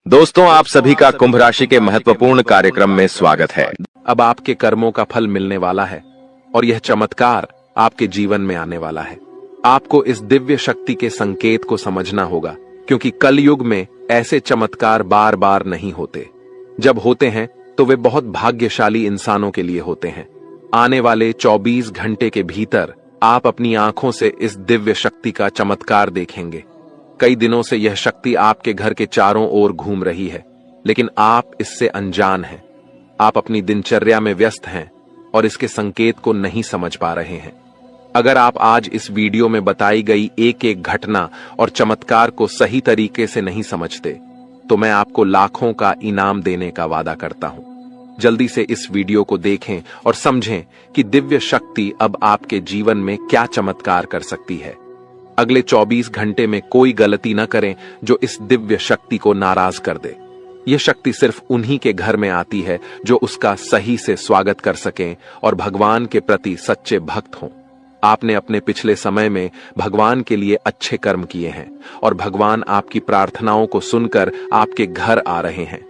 दोस्तों, आप सभी का कुंभ राशि के महत्वपूर्ण कार्यक्रम में स्वागत है। अब आपके कर्मों का फल मिलने वाला है और यह चमत्कार आपके जीवन में आने वाला है। आपको इस दिव्य शक्ति के संकेत को समझना होगा, क्योंकि कलयुग में ऐसे चमत्कार बार बार नहीं होते। जब होते हैं तो वे बहुत भाग्यशाली इंसानों के लिए होते हैं। आने वाले 24 घंटे के भीतर आप अपनी आंखों से इस दिव्य शक्ति का चमत्कार देखेंगे। कई दिनों से यह शक्ति आपके घर के चारों ओर घूम रही है, लेकिन आप इससे अनजान हैं। आप अपनी दिनचर्या में व्यस्त हैं और इसके संकेत को नहीं समझ पा रहे हैं। अगर आप आज इस वीडियो में बताई गई एक एक घटना और चमत्कार को सही तरीके से नहीं समझते, तो मैं आपको लाखों का इनाम देने का वादा करता हूं। जल्दी से इस वीडियो को देखें और समझें कि दिव्य शक्ति अब आपके जीवन में क्या चमत्कार कर सकती है। अगले 24 घंटे में कोई गलती न करें जो इस दिव्य शक्ति को नाराज कर दे। यह शक्ति सिर्फ उन्हीं के घर में आती है जो उसका सही से स्वागत कर सकें और भगवान के प्रति सच्चे भक्त हों। आपने अपने पिछले समय में भगवान के लिए अच्छे कर्म किए हैं और भगवान आपकी प्रार्थनाओं को सुनकर आपके घर आ रहे हैं।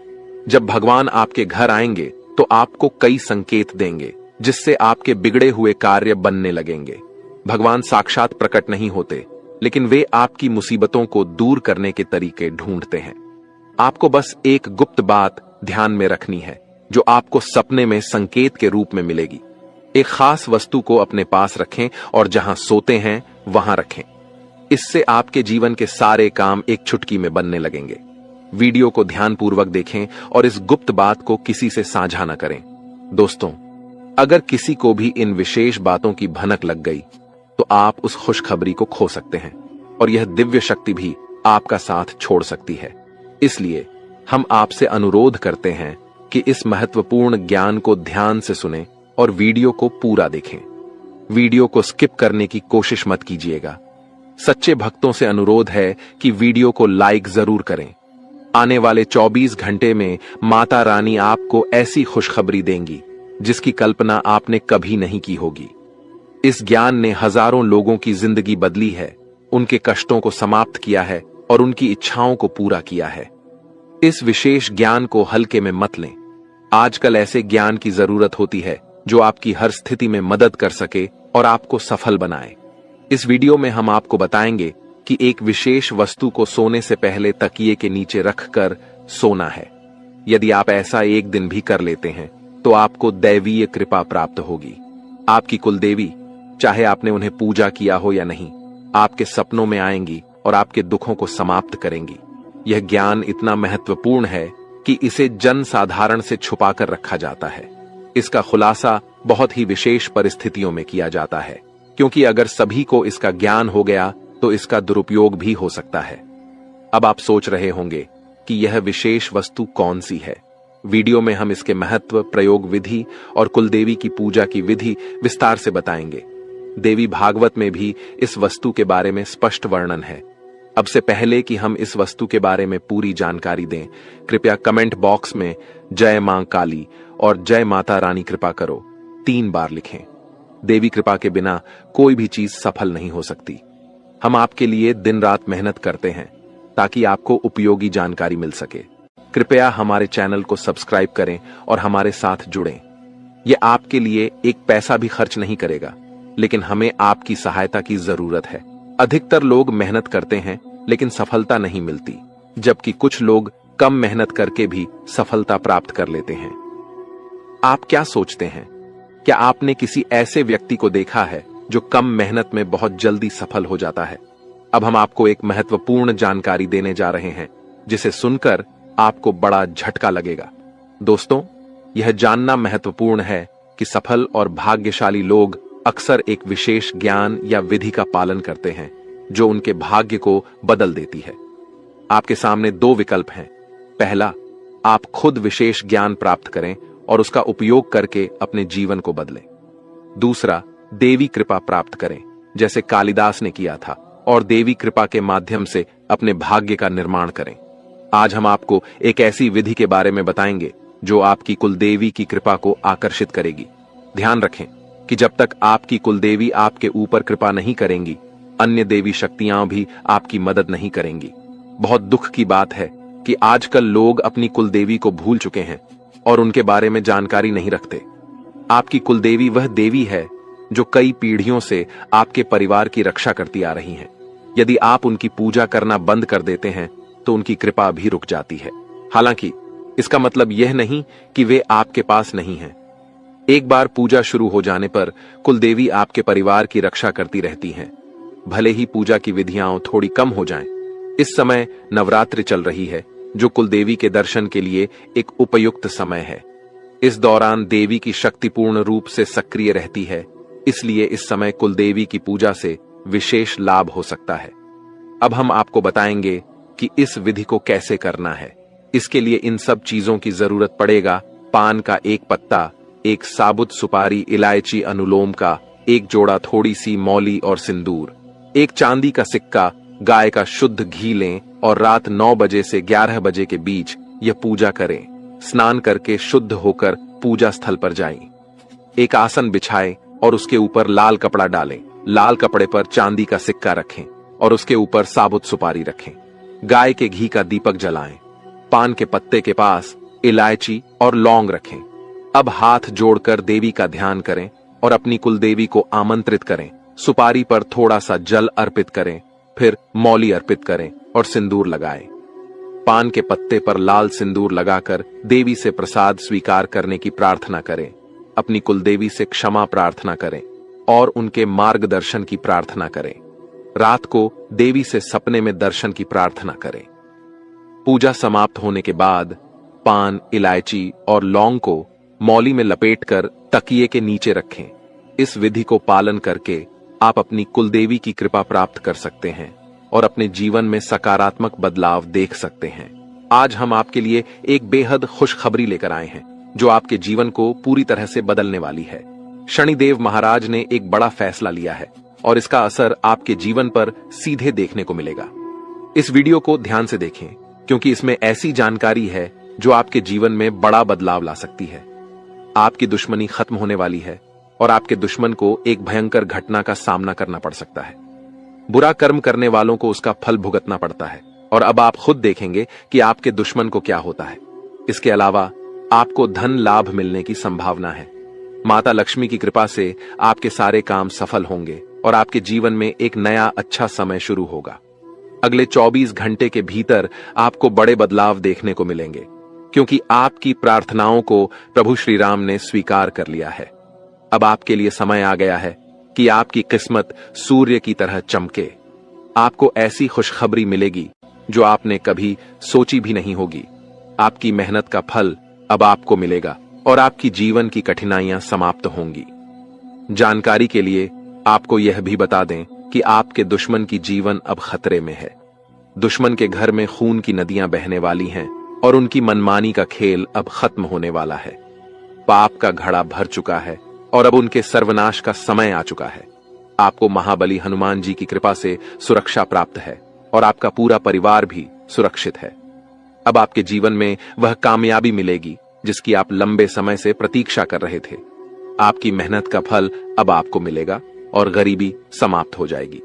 जब भगवान आपके घर आएंगे तो आपको कई संकेत देंगे, जिससे आपके बिगड़े हुए कार्य बनने लगेंगे। भगवान साक्षात प्रकट नहीं होते, लेकिन वे आपकी मुसीबतों को दूर करने के तरीके ढूंढते हैं। आपको बस एक गुप्त बात ध्यान में रखनी है, जो आपको सपने में संकेत के रूप में मिलेगी। एक खास वस्तु को अपने पास रखें और जहां सोते हैं वहां रखें। इससे आपके जीवन के सारे काम एक चुटकी में बनने लगेंगे। वीडियो को ध्यानपूर्वक देखें और इस गुप्त बात को किसी से साझा न करें। दोस्तों, अगर किसी को भी इन विशेष बातों की भनक लग गई तो आप उस खुशखबरी को खो सकते हैं और यह दिव्य शक्ति भी आपका साथ छोड़ सकती है। इसलिए हम आपसे अनुरोध करते हैं कि इस महत्वपूर्ण ज्ञान को ध्यान से सुनें और वीडियो को पूरा देखें। वीडियो को स्किप करने की कोशिश मत कीजिएगा। सच्चे भक्तों से अनुरोध है कि वीडियो को लाइक जरूर करें। आने वाले 24 घंटे में माता रानी आपको ऐसी खुशखबरी देंगी जिसकी कल्पना आपने कभी नहीं की होगी। इस ज्ञान ने हजारों लोगों की जिंदगी बदली है, उनके कष्टों को समाप्त किया है और उनकी इच्छाओं को पूरा किया है। इस विशेष ज्ञान को हल्के में मत लें। आजकल ऐसे ज्ञान की जरूरत होती है जो आपकी हर स्थिति में मदद कर सके और आपको सफल बनाए। इस वीडियो में हम आपको बताएंगे कि एक विशेष वस्तु को सोने से पहले तकिए के नीचे रखकर सोना है। यदि आप ऐसा एक दिन भी कर लेते हैं तो आपको दैवीय कृपा प्राप्त होगी। आपकी कुलदेवी, चाहे आपने उन्हें पूजा किया हो या नहीं, आपके सपनों में आएंगी और आपके दुखों को समाप्त करेंगी। यह ज्ञान इतना महत्वपूर्ण है कि इसे जन साधारण से छुपाकर रखा जाता है। इसका खुलासा बहुत ही विशेष परिस्थितियों में किया जाता है, क्योंकि अगर सभी को इसका ज्ञान हो गया तो इसका दुरुपयोग भी हो सकता है। अब आप सोच रहे होंगे कि यह विशेष वस्तु कौन सी है। वीडियो में हम इसके महत्व, प्रयोग विधि और कुलदेवी की पूजा की विधि विस्तार से बताएंगे। देवी भागवत में भी इस वस्तु के बारे में स्पष्ट वर्णन है। अब से पहले कि हम इस वस्तु के बारे में पूरी जानकारी दें, कृपया कमेंट बॉक्स में जय मां काली और जय माता रानी कृपा करो 3 बार लिखें। देवी कृपा के बिना कोई भी चीज सफल नहीं हो सकती। हम आपके लिए दिन रात मेहनत करते हैं ताकि आपको उपयोगी जानकारी मिल सके। कृपया हमारे चैनल को सब्सक्राइब करें और हमारे साथ जुड़ें। यह आपके लिए एक पैसा भी खर्च नहीं करेगा, लेकिन हमें आपकी सहायता की जरूरत है। अधिकतर लोग मेहनत करते हैं लेकिन सफलता नहीं मिलती, जबकि कुछ लोग कम मेहनत करके भी सफलता प्राप्त कर लेते हैं। आप क्या सोचते हैं? क्या आपने किसी ऐसे व्यक्ति को देखा है जो कम मेहनत में बहुत जल्दी सफल हो जाता है? अब हम आपको एक महत्वपूर्ण जानकारी देने जा रहे हैं, जिसे सुनकर आपको बड़ा झटका लगेगा। दोस्तों, यह जानना महत्वपूर्ण है कि सफल और भाग्यशाली लोग अक्सर एक विशेष ज्ञान या विधि का पालन करते हैं जो उनके भाग्य को बदल देती है। आपके सामने 2 विकल्प हैं। पहला, आप खुद विशेष ज्ञान प्राप्त करें और उसका उपयोग करके अपने जीवन को बदलें। दूसरा, देवी कृपा प्राप्त करें, जैसे कालिदास ने किया था, और देवी कृपा के माध्यम से अपने भाग्य का निर्माण करें। आज हम आपको एक ऐसी विधि के बारे में बताएंगे जो आपकी कुलदेवी की कृपा को आकर्षित करेगी। ध्यान रखें कि जब तक आपकी कुलदेवी आपके ऊपर कृपा नहीं करेंगी, अन्य देवी शक्तियां भी आपकी मदद नहीं करेंगी। बहुत दुख की बात है कि आजकल लोग अपनी कुलदेवी को भूल चुके हैं और उनके बारे में जानकारी नहीं रखते। आपकी कुलदेवी वह देवी है जो कई पीढ़ियों से आपके परिवार की रक्षा करती आ रही हैं। यदि आप उनकी पूजा करना बंद कर देते हैं तो उनकी कृपा भी रुक जाती है। हालांकि इसका मतलब यह नहीं कि वे आपके पास नहीं हैं। एक बार पूजा शुरू हो जाने पर कुलदेवी आपके परिवार की रक्षा करती रहती हैं। भले ही पूजा की विधियां थोड़ी कम हो जाएं। इस समय नवरात्रि चल रही है, जो कुलदेवी के दर्शन के लिए एक उपयुक्त समय है। इस दौरान देवी की शक्ति पूर्ण रूप से सक्रिय रहती है, इसलिए इस समय कुलदेवी की पूजा से विशेष लाभ हो सकता है। अब हम आपको बताएंगे कि इस विधि को कैसे करना है। इसके लिए इन सब चीजों की जरूरत पड़ेगा: पान का एक पत्ता, एक साबुत सुपारी, इलायची, अनुलोम का एक जोड़ा, थोड़ी सी मौली और सिंदूर, एक चांदी का सिक्का, गाय का शुद्ध घी लें और रात 9 बजे से 11 बजे के बीच यह पूजा करें। स्नान करके शुद्ध होकर पूजा स्थल पर जाएं। एक आसन बिछाएं और उसके ऊपर लाल कपड़ा डालें। लाल कपड़े पर चांदी का सिक्का रखें और उसके ऊपर साबुत सुपारी रखें। गाय के घी का दीपक जलाएं। पान के पत्ते के पास इलायची और लौंग रखें। अब हाथ जोड़कर देवी का ध्यान करें और अपनी कुलदेवी को आमंत्रित करें। सुपारी पर थोड़ा सा जल अर्पित करें, फिर मौली अर्पित करें और सिंदूर लगाएं। पान के पत्ते पर लाल सिंदूर लगाकर देवी से प्रसाद स्वीकार करने की प्रार्थना करें। अपनी कुलदेवी से क्षमा प्रार्थना करें और उनके मार्गदर्शन की प्रार्थना करें। रात को देवी से सपने में दर्शन की प्रार्थना करें। पूजा समाप्त होने के बाद पान, इलायची और लौंग को मौली में लपेटकर तकिए के नीचे रखें। इस विधि को पालन करके आप अपनी कुलदेवी की कृपा प्राप्त कर सकते हैं और अपने जीवन में सकारात्मक बदलाव देख सकते हैं। आज हम आपके लिए एक बेहद खुशखबरी लेकर आए हैं जो आपके जीवन को पूरी तरह से बदलने वाली है। शनिदेव महाराज ने एक बड़ा फैसला लिया है और इसका असर आपके जीवन पर सीधे देखने को मिलेगा। इस वीडियो को ध्यान से देखें क्योंकि इसमें ऐसी जानकारी है जो आपके जीवन में बड़ा बदलाव ला सकती है। आपकी दुश्मनी खत्म होने वाली है और आपके दुश्मन को एक भयंकर घटना का सामना करना पड़ सकता है। बुरा कर्म करने वालों को उसका फल भुगतना पड़ता है और अब आप खुद देखेंगे कि आपके दुश्मन को क्या होता है। इसके अलावा आपको धन लाभ मिलने की संभावना है। माता लक्ष्मी की कृपा से आपके सारे काम सफल होंगे और आपके जीवन में एक नया अच्छा समय शुरू होगा। अगले 24 घंटे के भीतर आपको बड़े बदलाव देखने को मिलेंगे क्योंकि आपकी प्रार्थनाओं को प्रभु श्री राम ने स्वीकार कर लिया है। अब आपके लिए समय आ गया है कि आपकी किस्मत सूर्य की तरह चमके। आपको ऐसी खुशखबरी मिलेगी जो आपने कभी सोची भी नहीं होगी। आपकी मेहनत का फल अब आपको मिलेगा और आपकी जीवन की कठिनाइयां समाप्त होंगी। जानकारी के लिए आपको यह भी बता दें कि आपके दुश्मन की जीवन अब खतरे में है। दुश्मन के घर में खून की नदियां बहने वाली हैं और उनकी मनमानी का खेल अब खत्म होने वाला है। पाप का घड़ा भर चुका है और अब उनके सर्वनाश का समय आ चुका है। आपको महाबली हनुमान जी की कृपा से सुरक्षा प्राप्त है और आपका पूरा परिवार भी सुरक्षित है। अब आपके जीवन में वह कामयाबी मिलेगी जिसकी आप लंबे समय से प्रतीक्षा कर रहे थे। आपकी मेहनत का फल अब आपको मिलेगा और गरीबी समाप्त हो जाएगी।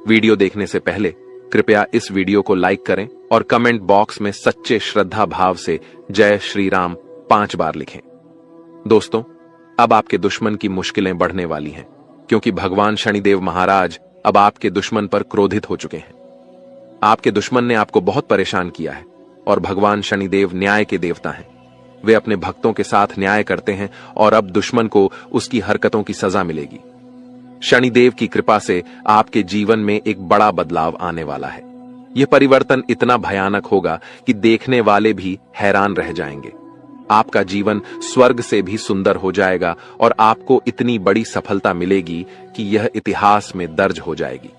वीडियो देखने से पहले कृपया इस वीडियो को लाइक करें और कमेंट बॉक्स में सच्चे श्रद्धा भाव से जय श्री राम 5 बार लिखें। दोस्तों, अब आपके दुश्मन की मुश्किलें बढ़ने वाली हैं क्योंकि भगवान शनिदेव महाराज अब आपके दुश्मन पर क्रोधित हो चुके हैं। आपके दुश्मन ने आपको बहुत परेशान किया है और भगवान शनिदेव न्याय के देवता हैं। वे अपने भक्तों के साथ न्याय करते हैं और अब दुश्मन को उसकी हरकतों की सजा मिलेगी। शनिदेव की कृपा से आपके जीवन में एक बड़ा बदलाव आने वाला है। यह परिवर्तन इतना भयानक होगा कि देखने वाले भी हैरान रह जाएंगे। आपका जीवन स्वर्ग से भी सुंदर हो जाएगा और आपको इतनी बड़ी सफलता मिलेगी कि यह इतिहास में दर्ज हो जाएगी।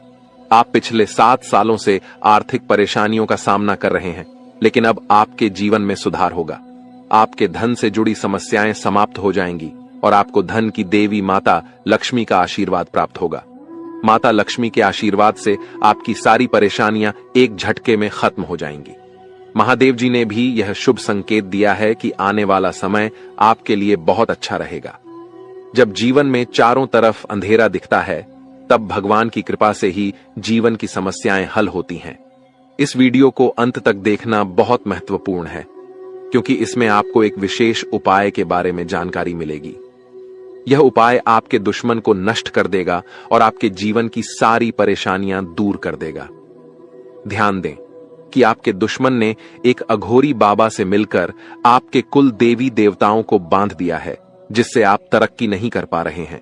आप पिछले 7 सालों से आर्थिक परेशानियों का सामना कर रहे हैं, लेकिन अब आपके जीवन में सुधार होगा। आपके धन से जुड़ी समस्याएं समाप्त हो जाएंगी और आपको धन की देवी माता लक्ष्मी का आशीर्वाद प्राप्त होगा। माता लक्ष्मी के आशीर्वाद से आपकी सारी परेशानियां एक झटके में खत्म हो जाएंगी। महादेव जी ने भी यह शुभ संकेत दिया है कि आने वाला समय आपके लिए बहुत अच्छा रहेगा। जब जीवन में चारों तरफ अंधेरा दिखता है, तब भगवान की कृपा से ही जीवन की समस्याएं हल होती हैं। इस वीडियो को अंत तक देखना बहुत महत्वपूर्ण है, क्योंकि इसमें आपको एक विशेष उपाय के बारे में जानकारी मिलेगी। यह उपाय आपके दुश्मन को नष्ट कर देगा और आपके जीवन की सारी परेशानियां दूर कर देगा। ध्यान दें कि आपके दुश्मन ने एक अघोरी बाबा से मिलकर आपके कुल देवी देवताओं को बांध दिया है, जिससे आप तरक्की नहीं कर पा रहे हैं।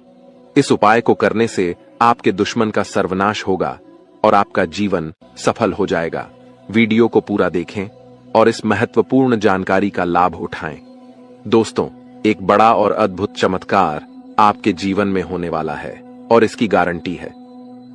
इस उपाय को करने से आपके दुश्मन का सर्वनाश होगा और आपका जीवन सफल हो जाएगा। वीडियो को पूरा देखें और इस महत्वपूर्ण जानकारी का लाभ उठाएं। दोस्तों, एक बड़ा और अद्भुत चमत्कार आपके जीवन में होने वाला है और इसकी गारंटी है।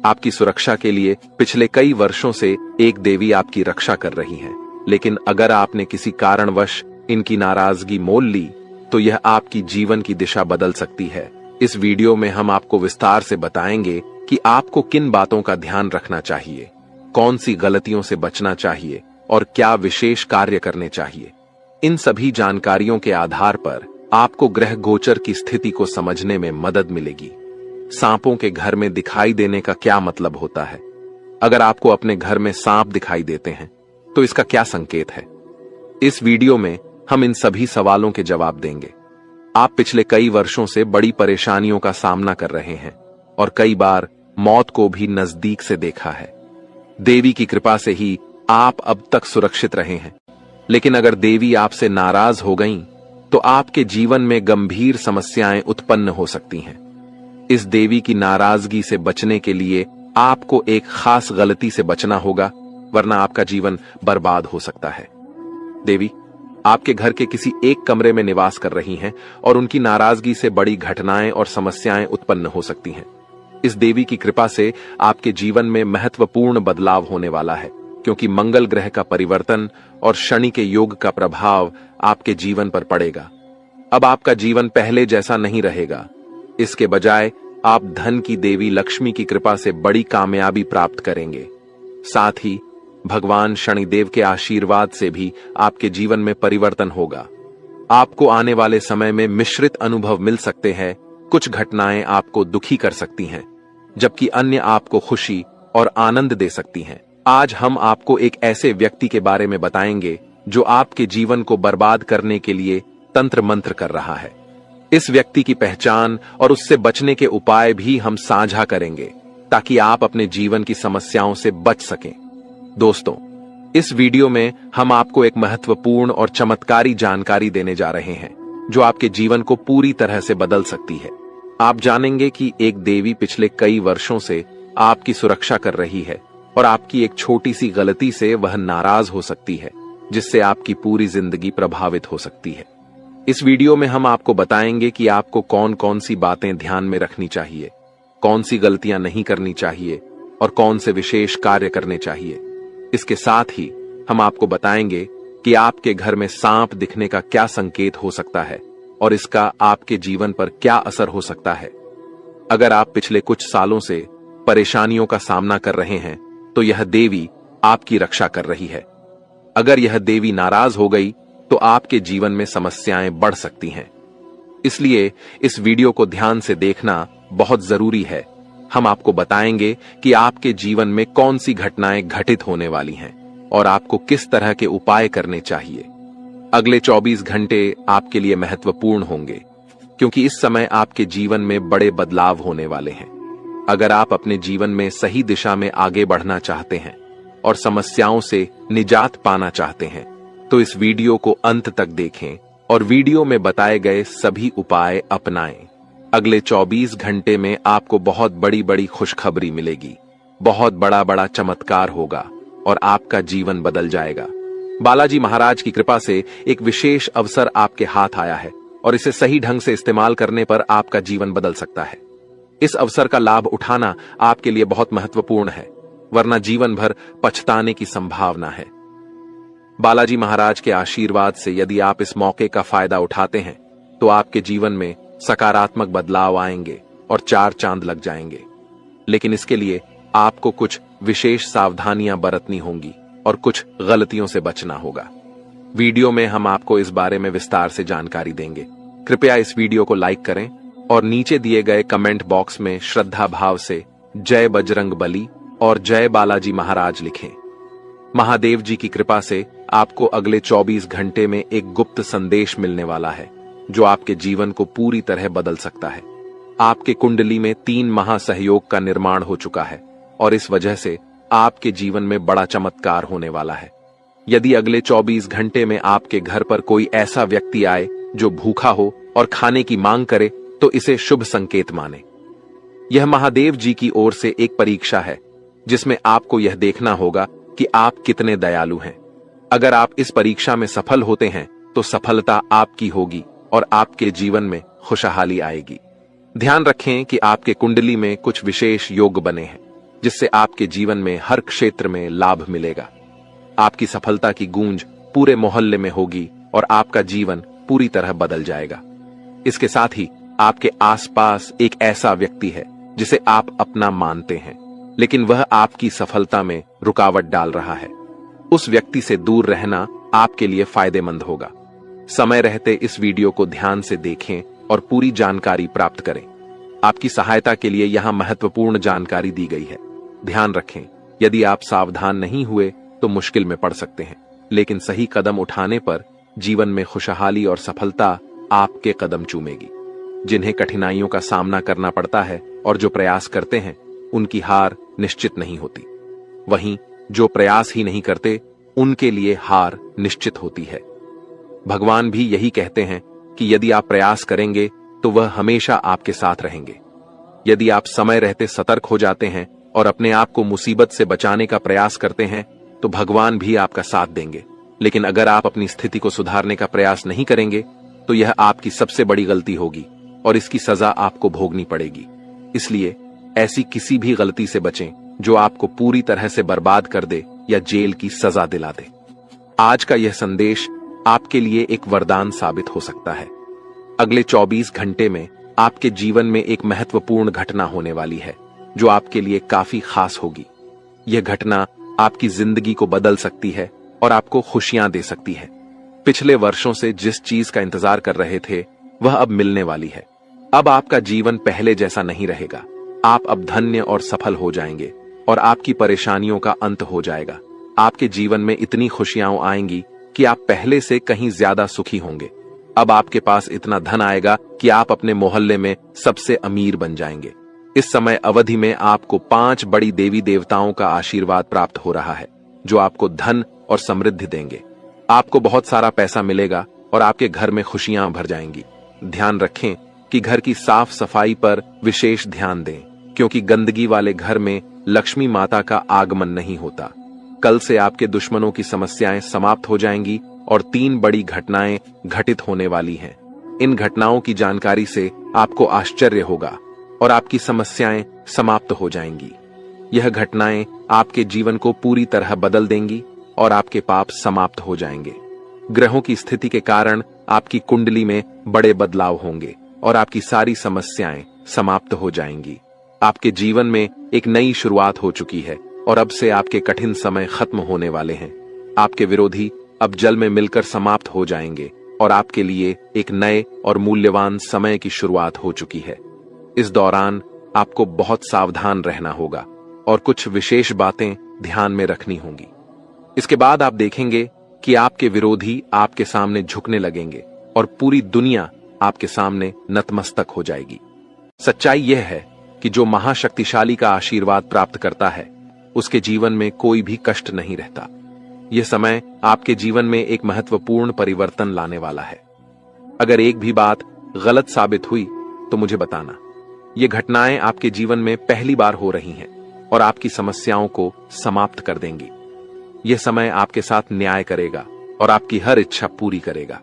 आपकी सुरक्षा के लिए पिछले कई वर्षों से एक देवी आपकी रक्षा कर रही है, लेकिन अगर आपने किसी कारणवश इनकी नाराजगी मोल ली तो यह आपकी जीवन की दिशा बदल सकती है। इस वीडियो में हम आपको विस्तार से बताएंगे कि आपको किन बातों का ध्यान रखना चाहिए, कौन सी गलतियों से बचना चाहिए और क्या विशेष कार्य करने चाहिए। इन सभी जानकारियों के आधार पर आपको ग्रह गोचर की स्थिति को समझने में मदद मिलेगी। सांपों के घर में दिखाई देने का क्या मतलब होता है? अगर आपको अपने घर में सांप दिखाई देते हैं तो इसका क्या संकेत है? इस वीडियो में हम इन सभी सवालों के जवाब देंगे। आप पिछले कई वर्षों से बड़ी परेशानियों का सामना कर रहे हैं और कई बार मौत को भी नजदीक से देखा है। देवी की कृपा से ही आप अब तक सुरक्षित रहे हैं, लेकिन अगर देवी आपसे नाराज हो गईं, तो आपके जीवन में गंभीर समस्याएं उत्पन्न हो सकती हैं। इस देवी की नाराजगी से बचने के लिए आपको एक खास गलती से बचना होगा, वरना आपका जीवन बर्बाद हो सकता है। देवी आपके घर के किसी एक कमरे में निवास कर रही हैं और उनकी नाराजगी से बड़ी घटनाएं और समस्याएं उत्पन्न हो सकती हैं। इस देवी की कृपा से आपके जीवन में महत्वपूर्ण बदलाव होने वाला है, क्योंकि मंगल ग्रह का परिवर्तन और शनि के योग का प्रभाव आपके जीवन पर पड़ेगा। अब आपका जीवन पहले जैसा नहीं रहेगा। इसके बजाय आप धन की देवी लक्ष्मी की कृपा से बड़ी कामयाबी प्राप्त करेंगे। साथ ही भगवान शनिदेव के आशीर्वाद से भी आपके जीवन में परिवर्तन होगा। आपको आने वाले समय में मिश्रित अनुभव मिल सकते हैं। कुछ घटनाएं आपको दुखी कर सकती हैं, जबकि अन्य आपको खुशी और आनंद दे सकती हैं। आज हम आपको एक ऐसे व्यक्ति के बारे में बताएंगे जो आपके जीवन को बर्बाद करने के लिए तंत्र मंत्र कर रहा है। इस व्यक्ति की पहचान और उससे बचने के उपाय भी हम साझा करेंगे, ताकि आप अपने जीवन की समस्याओं से बच सकें। दोस्तों, इस वीडियो में हम आपको एक महत्वपूर्ण और चमत्कारी जानकारी देने जा रहे हैं, जो आपके जीवन को पूरी तरह से बदल सकती है। आप जानेंगे कि एक देवी पिछले कई वर्षों से आपकी सुरक्षा कर रही है और आपकी एक छोटी सी गलती से वह नाराज हो सकती है, जिससे आपकी पूरी जिंदगी प्रभावित हो सकती है। इस वीडियो में हम आपको बताएंगे कि आपको कौन कौन सी बातें ध्यान में रखनी चाहिए, कौन सी गलतियां नहीं करनी चाहिए और कौन से विशेष कार्य करने चाहिए। इसके साथ ही हम आपको बताएंगे कि आपके घर में सांप दिखने का क्या संकेत हो सकता है और इसका आपके जीवन पर क्या असर हो सकता है। अगर आप पिछले कुछ सालों से परेशानियों का सामना कर रहे हैं, तो यह देवी आपकी रक्षा कर रही है। अगर यह देवी नाराज हो गई तो आपके जीवन में समस्याएं बढ़ सकती हैं। इसलिए इस वीडियो को ध्यान से देखना बहुत जरूरी है। हम आपको बताएंगे कि आपके जीवन में कौन सी घटनाएं घटित होने वाली हैं और आपको किस तरह के उपाय करने चाहिए। अगले 24 घंटे आपके लिए महत्वपूर्ण होंगे, क्योंकि इस समय आपके जीवन में बड़े बदलाव होने वाले हैं। अगर आप अपने जीवन में सही दिशा में आगे बढ़ना चाहते हैं और समस्याओं से निजात पाना चाहते हैं, तो इस वीडियो को अंत तक देखें और वीडियो में बताए गए सभी उपाय अपनाएं। अगले 24 घंटे में आपको बहुत बड़ी बड़ी खुशखबरी मिलेगी, बहुत बड़ा बड़ा चमत्कार होगा और आपका जीवन बदल जाएगा। बालाजी महाराज की कृपा से एक विशेष अवसर आपके हाथ आया है और इसे सही ढंग से इस्तेमाल करने पर आपका जीवन बदल सकता है। इस अवसर का लाभ उठाना आपके लिए बहुत महत्वपूर्ण है, वरना जीवन भर पछताने की संभावना है। बालाजी महाराज के आशीर्वाद से यदि आप इस मौके का फायदा उठाते हैं, तो आपके जीवन में सकारात्मक बदलाव आएंगे और 4 चांद लग जाएंगे। लेकिन इसके लिए आपको कुछ विशेष सावधानियां बरतनी होंगी और कुछ गलतियों से बचना होगा। वीडियो में हम आपको इस बारे में विस्तार से जानकारी देंगे। कृपया इस वीडियो को लाइक करें और नीचे दिए गए कमेंट बॉक्स में श्रद्धा भाव से जय बजरंग बली और जय बालाजी महाराज लिखें। महादेव जी की कृपा से आपको अगले 24 घंटे में एक गुप्त संदेश मिलने वाला है जो आपके जीवन को पूरी तरह बदल सकता है। आपके कुंडली में 3 महासहयोग का निर्माण हो चुका है और इस वजह से आपके जीवन में बड़ा चमत्कार होने वाला है। यदि अगले 24 घंटे में आपके घर पर कोई ऐसा व्यक्ति आए जो भूखा हो और खाने की मांग करे तो इसे शुभ संकेत माने। यह महादेव जी की ओर से एक परीक्षा है जिसमें आपको यह देखना होगा कि आप कितने दयालु हैं। अगर आप इस परीक्षा में सफल होते हैं तो सफलता आपकी होगी और आपके जीवन में खुशहाली आएगी। ध्यान रखें कि आपके कुंडली में कुछ विशेष योग बने हैं जिससे आपके जीवन में हर क्षेत्र में लाभ मिलेगा। आपकी सफलता की गूंज पूरे मोहल्ले में होगी और आपका जीवन पूरी तरह बदल जाएगा। इसके साथ ही आपके आसपास एक ऐसा व्यक्ति है जिसे आप अपना मानते हैं, लेकिन वह आपकी सफलता में रुकावट डाल रहा है। उस व्यक्ति से दूर रहना आपके लिए फायदेमंद होगा। समय रहते इस वीडियो को ध्यान से देखें और पूरी जानकारी प्राप्त करें। आपकी सहायता के लिए यहां महत्वपूर्ण जानकारी दी गई है। ध्यान रखें, यदि आप सावधान नहीं हुए तो मुश्किल में पड़ सकते हैं, लेकिन सही कदम उठाने पर जीवन में खुशहाली और सफलता आपके कदम चूमेगी। जिन्हें कठिनाइयों का सामना करना पड़ता है और जो प्रयास करते हैं उनकी हार निश्चित नहीं होती। वहीं जो प्रयास ही नहीं करते उनके लिए हार निश्चित होती है। भगवान भी यही कहते हैं कि यदि आप प्रयास करेंगे तो वह हमेशा आपके साथ रहेंगे। यदि आप समय रहते सतर्क हो जाते हैं और अपने आप को मुसीबत से बचाने का प्रयास करते हैं तो भगवान भी आपका साथ देंगे। लेकिन अगर आप अपनी स्थिति को सुधारने का प्रयास नहीं करेंगे तो यह आपकी सबसे बड़ी गलती होगी और इसकी सजा आपको भोगनी पड़ेगी। इसलिए ऐसी किसी भी गलती से बचें जो आपको पूरी तरह से बर्बाद कर दे या जेल की सजा दिला दे। आज का यह संदेश आपके लिए एक वरदान साबित हो सकता है। अगले 24 घंटे में आपके जीवन में एक महत्वपूर्ण घटना होने वाली है जो आपके लिए काफी खास होगी। यह घटना आपकी जिंदगी को बदल सकती है और आपको खुशियां दे सकती है। पिछले वर्षों से जिस चीज का इंतजार कर रहे थे वह अब मिलने वाली है। अब आपका जीवन पहले जैसा नहीं रहेगा। आप अब धन्य और सफल हो जाएंगे और आपकी परेशानियों का अंत हो जाएगा। आपके जीवन में इतनी खुशियां आएंगी कि आप पहले से कहीं ज्यादा सुखी होंगे। अब आपके पास इतना धन आएगा कि आप अपने मोहल्ले में सबसे अमीर बन जाएंगे। इस समय अवधि में आपको 5 बड़ी देवी देवताओं का आशीर्वाद प्राप्त हो रहा है जो आपको धन और समृद्धि देंगे। आपको बहुत सारा पैसा मिलेगा और आपके घर में खुशियां भर जाएंगी। ध्यान रखें कि घर की साफ सफाई पर विशेष ध्यान दें, क्योंकि गंदगी वाले घर में लक्ष्मी माता का आगमन नहीं होता। कल से आपके दुश्मनों की समस्याएं समाप्त हो जाएंगी और 3 बड़ी घटनाएं घटित होने वाली हैं। इन घटनाओं की जानकारी से आपको आश्चर्य होगा और आपकी समस्याएं समाप्त हो जाएंगी। यह घटनाएं आपके जीवन को पूरी तरह बदल देंगी और आपके पाप समाप्त हो जाएंगे। ग्रहों की स्थिति के कारण आपकी कुंडली में बड़े बदलाव होंगे और आपकी सारी समस्याएं समाप्त हो जाएंगी। आपके जीवन में एक नई शुरुआत हो चुकी है और अब से आपके कठिन समय खत्म होने वाले हैं। आपके विरोधी अब जल में मिलकर समाप्त हो जाएंगे और आपके लिए एक नए और मूल्यवान समय की शुरुआत हो चुकी है। इस दौरान आपको बहुत सावधान रहना होगा और कुछ विशेष बातें ध्यान में रखनी होंगी। इसके बाद आप देखेंगे कि आपके विरोधी आपके सामने झुकने लगेंगे और पूरी दुनिया आपके सामने नतमस्तक हो जाएगी। सच्चाई यह है कि जो महाशक्तिशाली का आशीर्वाद प्राप्त करता है उसके जीवन में कोई भी कष्ट नहीं रहता। यह समय आपके जीवन में एक महत्वपूर्ण परिवर्तन लाने वाला है। अगर एक भी बात गलत साबित हुई तो मुझे बताना। ये घटनाएं आपके जीवन में पहली बार हो रही हैं और आपकी समस्याओं को समाप्त कर देंगी। यह समय आपके साथ न्याय करेगा और आपकी हर इच्छा पूरी करेगा।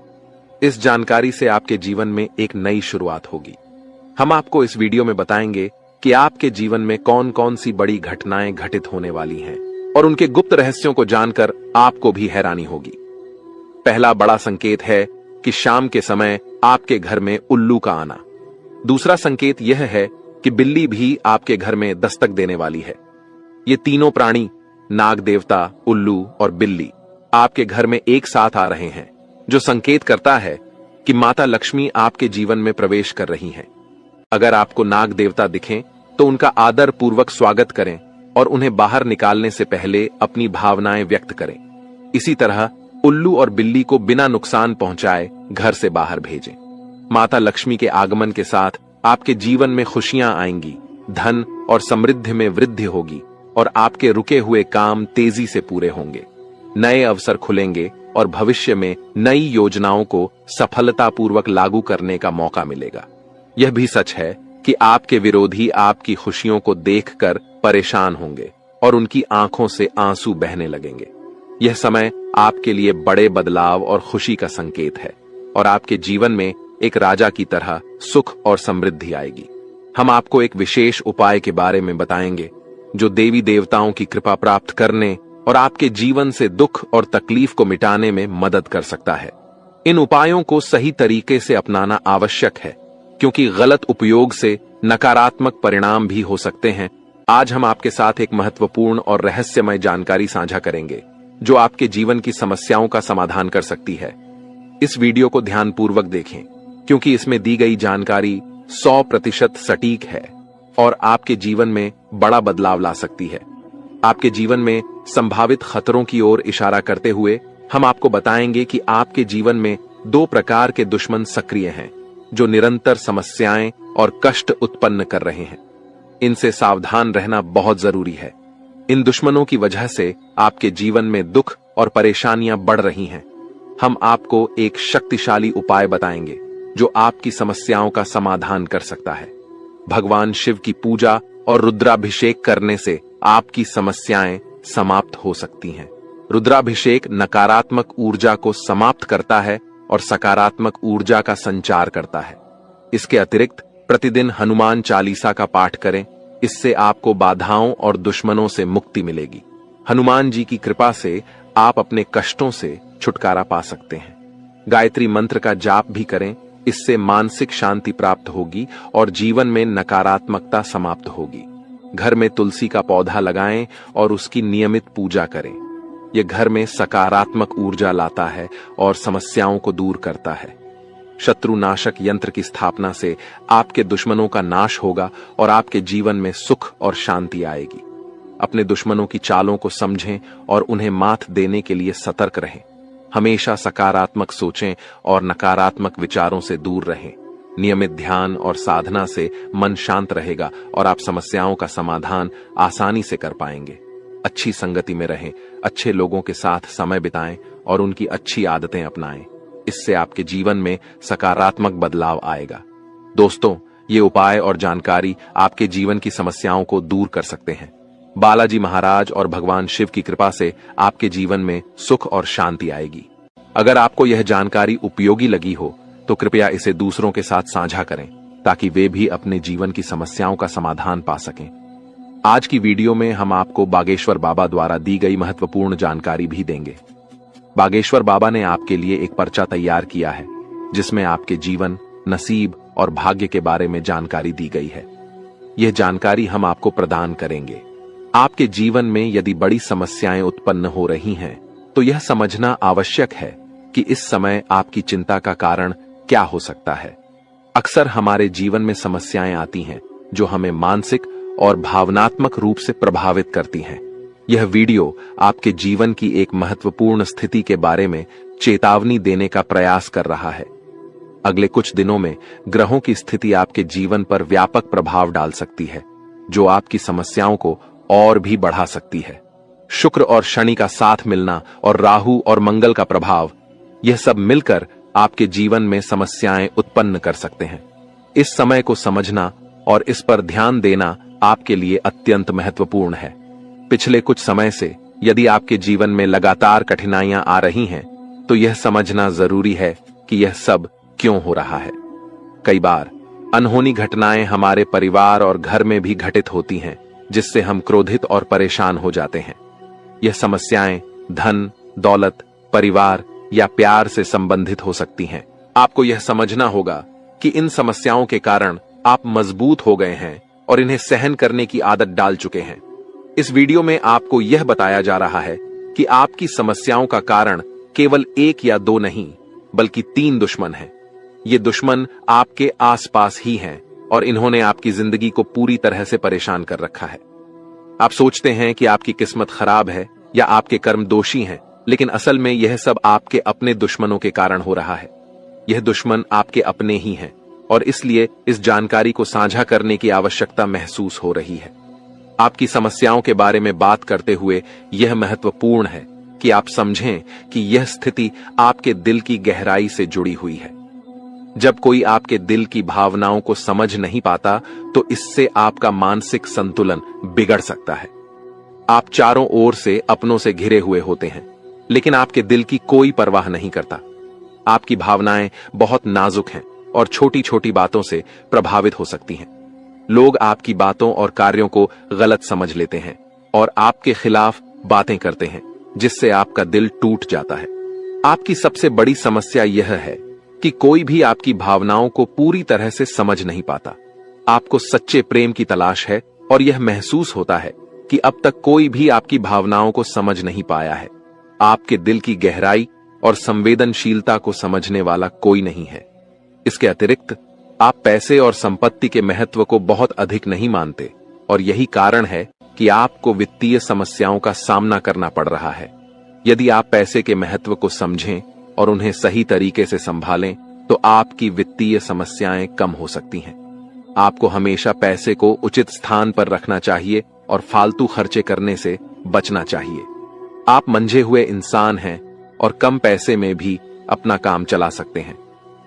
इस जानकारी से आपके जीवन में एक नई शुरुआत होगी। हम आपको इस वीडियो में बताएंगे कि आपके जीवन में कौन कौन सी बड़ी घटनाएं घटित होने वाली हैं और उनके गुप्त रहस्यों को जानकर आपको भी हैरानी होगी। पहला बड़ा संकेत है कि शाम के समय आपके घर में उल्लू का आना। दूसरा संकेत यह है कि बिल्ली भी आपके घर में दस्तक देने वाली है। ये तीनों प्राणी, नाग देवता, उल्लू और बिल्ली, आपके घर में एक साथ आ रहे हैं, जो संकेत करता है कि माता लक्ष्मी आपके जीवन में प्रवेश कर रही हैं। अगर आपको नाग देवता दिखें तो उनका आदर पूर्वक स्वागत करें और उन्हें बाहर निकालने से पहले अपनी भावनाएं व्यक्त करें। इसी तरह उल्लू और बिल्ली को बिना नुकसान पहुंचाए घर से बाहर भेजें। माता लक्ष्मी के आगमन के साथ आपके जीवन में खुशियां आएंगी, धन और समृद्धि में वृद्धि होगी और आपके रुके हुए काम तेजी से पूरे होंगे। नए अवसर खुलेंगे और भविष्य में नई योजनाओं को सफलतापूर्वक लागू करने का मौका मिलेगा। यह भी सच है कि आपके विरोधी आपकी खुशियों को देखकर परेशान होंगे और उनकी आंखों से आंसू बहने लगेंगे। यह समय आपके लिए बड़े बदलाव और खुशी का संकेत है और आपके जीवन में एक राजा की तरह सुख और समृद्धि आएगी। हम आपको एक विशेष उपाय के बारे में बताएंगे जो देवी देवताओं की कृपा प्राप्त करने और आपके जीवन से दुख और तकलीफ को मिटाने में मदद कर सकता है। इन उपायों को सही तरीके से अपनाना आवश्यक है क्योंकि गलत उपयोग से नकारात्मक परिणाम भी हो सकते हैं। आज हम आपके साथ एक महत्वपूर्ण और रहस्यमय जानकारी साझा करेंगे जो आपके जीवन की समस्याओं का समाधान कर सकती है। इस वीडियो को ध्यानपूर्वक देखें क्योंकि इसमें दी गई जानकारी 100% सटीक है और आपके जीवन में बड़ा बदलाव ला सकती है। आपके जीवन में संभावित खतरों की ओर इशारा करते हुए हम आपको बताएंगे कि आपके जीवन में 2 प्रकार के दुश्मन सक्रिय हैं जो निरंतर समस्याएं और कष्ट उत्पन्न कर रहे हैं। इनसे सावधान रहना बहुत जरूरी है। इन दुश्मनों की वजह से आपके जीवन में दुख और परेशानियां बढ़ रही हैं। हम आपको एक शक्तिशाली उपाय बताएंगे जो आपकी समस्याओं का समाधान कर सकता है। भगवान शिव की पूजा और रुद्राभिषेक करने से आपकी समस्याएं समाप्त हो सकती हैं। रुद्राभिषेक नकारात्मक ऊर्जा को समाप्त करता है और सकारात्मक ऊर्जा का संचार करता है। इसके अतिरिक्त प्रतिदिन हनुमान चालीसा का पाठ करें। इससे आपको बाधाओं और दुश्मनों से मुक्ति मिलेगी। हनुमान जी की कृपा से आप अपने कष्टों से छुटकारा पा सकते हैं। गायत्री मंत्र का जाप भी करें। इससे मानसिक शांति प्राप्त होगी और जीवन में नकारात्मकता समाप्त होगी। घर में तुलसी का पौधा लगाएं और उसकी नियमित पूजा करें। यह घर में सकारात्मक ऊर्जा लाता है और समस्याओं को दूर करता है। शत्रुनाशक यंत्र की स्थापना से आपके दुश्मनों का नाश होगा और आपके जीवन में सुख और शांति आएगी। अपने दुश्मनों की चालों को समझें और उन्हें मात देने के लिए सतर्क रहें। हमेशा सकारात्मक सोचें और नकारात्मक विचारों से दूर रहें। नियमित ध्यान और साधना से मन शांत रहेगा और आप समस्याओं का समाधान आसानी से कर पाएंगे। अच्छी संगति में रहें, अच्छे लोगों के साथ समय बिताएं और उनकी अच्छी आदतें अपनाएं। इससे आपके जीवन में सकारात्मक बदलाव आएगा। दोस्तों, ये उपाय और जानकारी आपके जीवन की समस्याओं को दूर कर सकते हैं। बालाजी महाराज और भगवान शिव की कृपा से आपके जीवन में सुख और शांति आएगी। अगर आपको यह जानकारी उपयोगी लगी हो तो कृपया इसे दूसरों के साथ साझा करें ताकि वे भी अपने जीवन की समस्याओं का समाधान पा सकें। आज की वीडियो में हम आपको बागेश्वर बाबा द्वारा दी गई महत्वपूर्ण जानकारी भी देंगे। बागेश्वर बाबा ने आपके लिए एक पर्चा तैयार किया है जिसमें आपके जीवन, नसीब और भाग्य के बारे में जानकारी दी गई है। यह जानकारी हम आपको प्रदान करेंगे। आपके जीवन में यदि बड़ी समस्याएं उत्पन्न हो रही हैं, तो यह समझना आवश्यक है कि इस समय आपकी चिंता का कारण क्या हो सकता है। अक्सर हमारे जीवन में समस्याएं आती हैं जो हमें मानसिक और भावनात्मक रूप से प्रभावित करती हैं। यह वीडियो आपके जीवन की एक महत्वपूर्ण स्थिति के बारे में चेतावनी देने का प्रयास कर रहा है। अगले कुछ दिनों में ग्रहों की स्थिति आपके जीवन पर व्यापक प्रभाव डाल सकती है जो आपकी समस्याओं को और भी बढ़ा सकती है। शुक्र और शनि का साथ मिलना और राहु और मंगल का प्रभाव, यह सब मिलकर आपके जीवन में समस्याएं उत्पन्न कर सकते हैं। इस समय को समझना और इस पर ध्यान देना आपके लिए अत्यंत महत्वपूर्ण है। पिछले कुछ समय से यदि आपके जीवन में लगातार कठिनाइयां आ रही हैं, तो यह समझना जरूरी है कि यह सब क्यों हो रहा है। कई बार अनहोनी घटनाएं हमारे परिवार और घर में भी घटित होती हैं, जिससे हम क्रोधित और परेशान हो जाते हैं। यह समस्याएं धन, दौलत, परिवार या प्यार से संबंधित हो सकती हैं। आपको यह समझना होगा कि इन समस्याओं के कारण आप मजबूत हो गए हैं और इन्हें सहन करने की आदत डाल चुके हैं। इस वीडियो में आपको यह बताया जा रहा है कि आपकी समस्याओं का कारण केवल 1 या 2 नहीं, बल्कि 3 दुश्मन हैं। ये दुश्मन आपके आसपास ही हैं और इन्होंने आपकी जिंदगी को पूरी तरह से परेशान कर रखा है। आप सोचते हैं कि आपकी किस्मत खराब है या आपके कर्म दोषी हैं, लेकिन असल में यह सब आपके अपने दुश्मनों के कारण हो रहा है। यह दुश्मन आपके अपने ही हैं और इसलिए इस जानकारी को साझा करने की आवश्यकता महसूस हो रही है। आपकी समस्याओं के बारे में बात करते हुए यह महत्वपूर्ण है कि आप समझें कि यह स्थिति आपके दिल की गहराई से जुड़ी हुई है। जब कोई आपके दिल की भावनाओं को समझ नहीं पाता तो इससे आपका मानसिक संतुलन बिगड़ सकता है। आप चारों ओर से अपनों से घिरे हुए होते हैं, लेकिन आपके दिल की कोई परवाह नहीं करता। आपकी भावनाएं बहुत नाजुक हैं और छोटी छोटी बातों से प्रभावित हो सकती हैं। लोग आपकी बातों और कार्यों को गलत समझ लेते हैं और आपके खिलाफ बातें करते हैं, जिससे आपका दिल टूट जाता है। आपकी सबसे बड़ी समस्या यह है कि कोई भी आपकी भावनाओं को पूरी तरह से समझ नहीं पाता। आपको सच्चे प्रेम की तलाश है और यह महसूस होता है कि अब तक कोई भी आपकी भावनाओं को समझ नहीं पाया है। आपके दिल की गहराई और संवेदनशीलता को समझने वाला कोई नहीं है। इसके अतिरिक्त आप पैसे और संपत्ति के महत्व को बहुत अधिक नहीं मानते और यही कारण है कि आपको वित्तीय समस्याओं का सामना करना पड़ रहा है। यदि आप पैसे के महत्व को समझें और उन्हें सही तरीके से संभालें तो आपकी वित्तीय समस्याएं कम हो सकती हैं। आपको हमेशा पैसे को उचित स्थान पर रखना चाहिए और फालतू खर्चे करने से बचना चाहिए। आप मंझे हुए इंसान हैं और कम पैसे में भी अपना काम चला सकते हैं।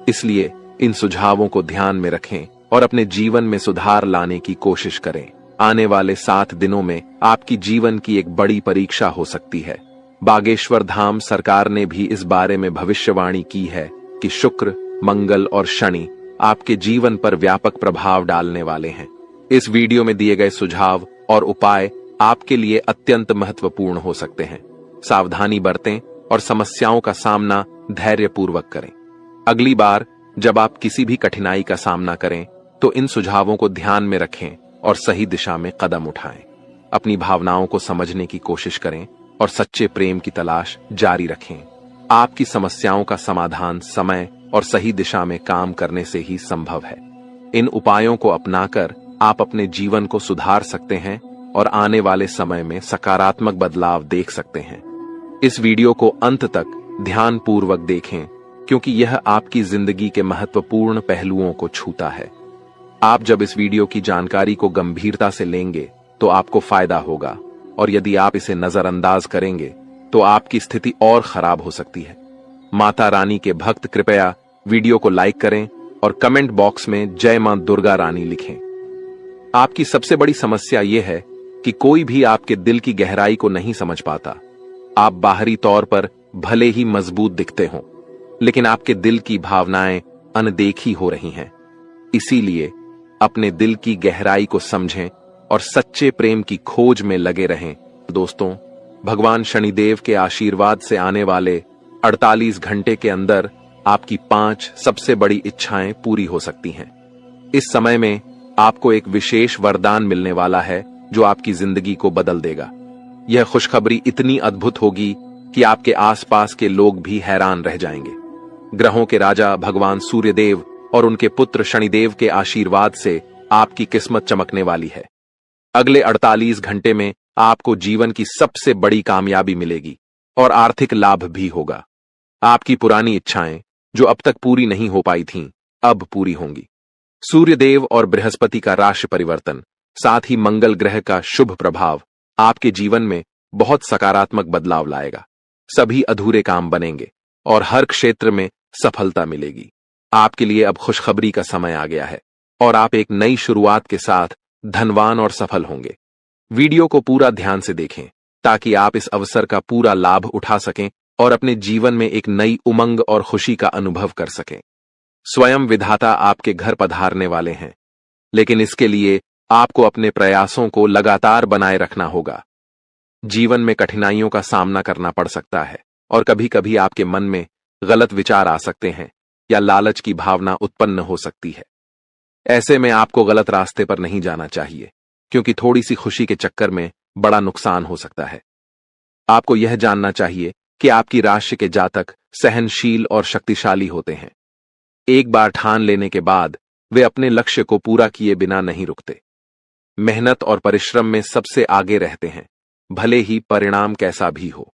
इसलिए इन सुझावों को ध्यान में रखें और अपने जीवन में सुधार लाने की कोशिश करें। आने वाले 7 दिनों में आपकी जीवन की एक बड़ी परीक्षा हो सकती है। बागेश्वर धाम सरकार ने भी इस बारे में भविष्यवाणी की है कि शुक्र, मंगल और शनि आपके जीवन पर व्यापक प्रभाव डालने वाले हैं। इस वीडियो में दिए गए सुझाव और उपाय आपके लिए अत्यंत महत्वपूर्ण हो सकते हैं। सावधानी बरतें और समस्याओं का सामना धैर्यपूर्वक करें। अगली बार जब आप किसी भी कठिनाई का सामना करें तो इन सुझावों को ध्यान में रखें और सही दिशा में कदम उठाएं। अपनी भावनाओं को समझने की कोशिश करें और सच्चे प्रेम की तलाश जारी रखें। आपकी समस्याओं का समाधान समय और सही दिशा में काम करने से ही संभव है। इन उपायों को अपनाकर आप अपने जीवन को सुधार सकते हैं और आने वाले समय में सकारात्मक बदलाव देख सकते हैं। इस वीडियो को अंत तक ध्यानपूर्वक देखें क्योंकि यह आपकी जिंदगी के महत्वपूर्ण पहलुओं को छूता है। आप जब इस वीडियो की जानकारी को गंभीरता से लेंगे तो आपको फायदा होगा और यदि आप इसे नजरअंदाज करेंगे तो आपकी स्थिति और खराब हो सकती है। माता रानी के भक्त कृपया वीडियो को लाइक करें और कमेंट बॉक्स में जय मां दुर्गा रानी लिखें। आपकी सबसे बड़ी समस्या यह है कि कोई भी आपके दिल की गहराई को नहीं समझ पाता। आप बाहरी तौर पर भले ही मजबूत दिखते हों, लेकिन आपके दिल की भावनाएं अनदेखी हो रही हैं। इसीलिए अपने दिल की गहराई को समझें और सच्चे प्रेम की खोज में लगे रहें। दोस्तों, भगवान शनिदेव के आशीर्वाद से आने वाले 48 घंटे के अंदर आपकी 5 सबसे बड़ी इच्छाएं पूरी हो सकती हैं। इस समय में आपको एक विशेष वरदान मिलने वाला है जो आपकी जिंदगी को बदल देगा। यह खुशखबरी इतनी अद्भुत होगी कि आपके आसपास के लोग भी हैरान रह जाएंगे। ग्रहों के राजा भगवान सूर्यदेव और उनके पुत्र शनिदेव के आशीर्वाद से आपकी किस्मत चमकने वाली है। अगले 48 घंटे में आपको जीवन की सबसे बड़ी कामयाबी मिलेगी और आर्थिक लाभ भी होगा। आपकी पुरानी इच्छाएं जो अब तक पूरी नहीं हो पाई थीं, अब पूरी होंगी। सूर्यदेव और बृहस्पति का राशि परिवर्तन, साथ ही मंगल ग्रह का शुभ प्रभाव आपके जीवन में बहुत सकारात्मक बदलाव लाएगा। सभी अधूरे काम बनेंगे और हर क्षेत्र में सफलता मिलेगी। आपके लिए अब खुशखबरी का समय आ गया है और आप एक नई शुरुआत के साथ धनवान और सफल होंगे। वीडियो को पूरा ध्यान से देखें ताकि आप इस अवसर का पूरा लाभ उठा सकें और अपने जीवन में एक नई उमंग और खुशी का अनुभव कर सकें। स्वयं विधाता आपके घर पधारने वाले हैं, लेकिन इसके लिए आपको अपने प्रयासों को लगातार बनाए रखना होगा। जीवन में कठिनाइयों का सामना करना पड़ सकता है और कभी कभी आपके मन में गलत विचार आ सकते हैं या लालच की भावना उत्पन्न हो सकती है। ऐसे में आपको गलत रास्ते पर नहीं जाना चाहिए क्योंकि थोड़ी सी खुशी के चक्कर में बड़ा नुकसान हो सकता है। आपको यह जानना चाहिए कि आपकी राशि के जातक सहनशील और शक्तिशाली होते हैं। एक बार ठान लेने के बाद वे अपने लक्ष्य को पूरा किए बिना नहीं रुकते। मेहनत और परिश्रम में सबसे आगे रहते हैं, भले ही परिणाम कैसा भी हो।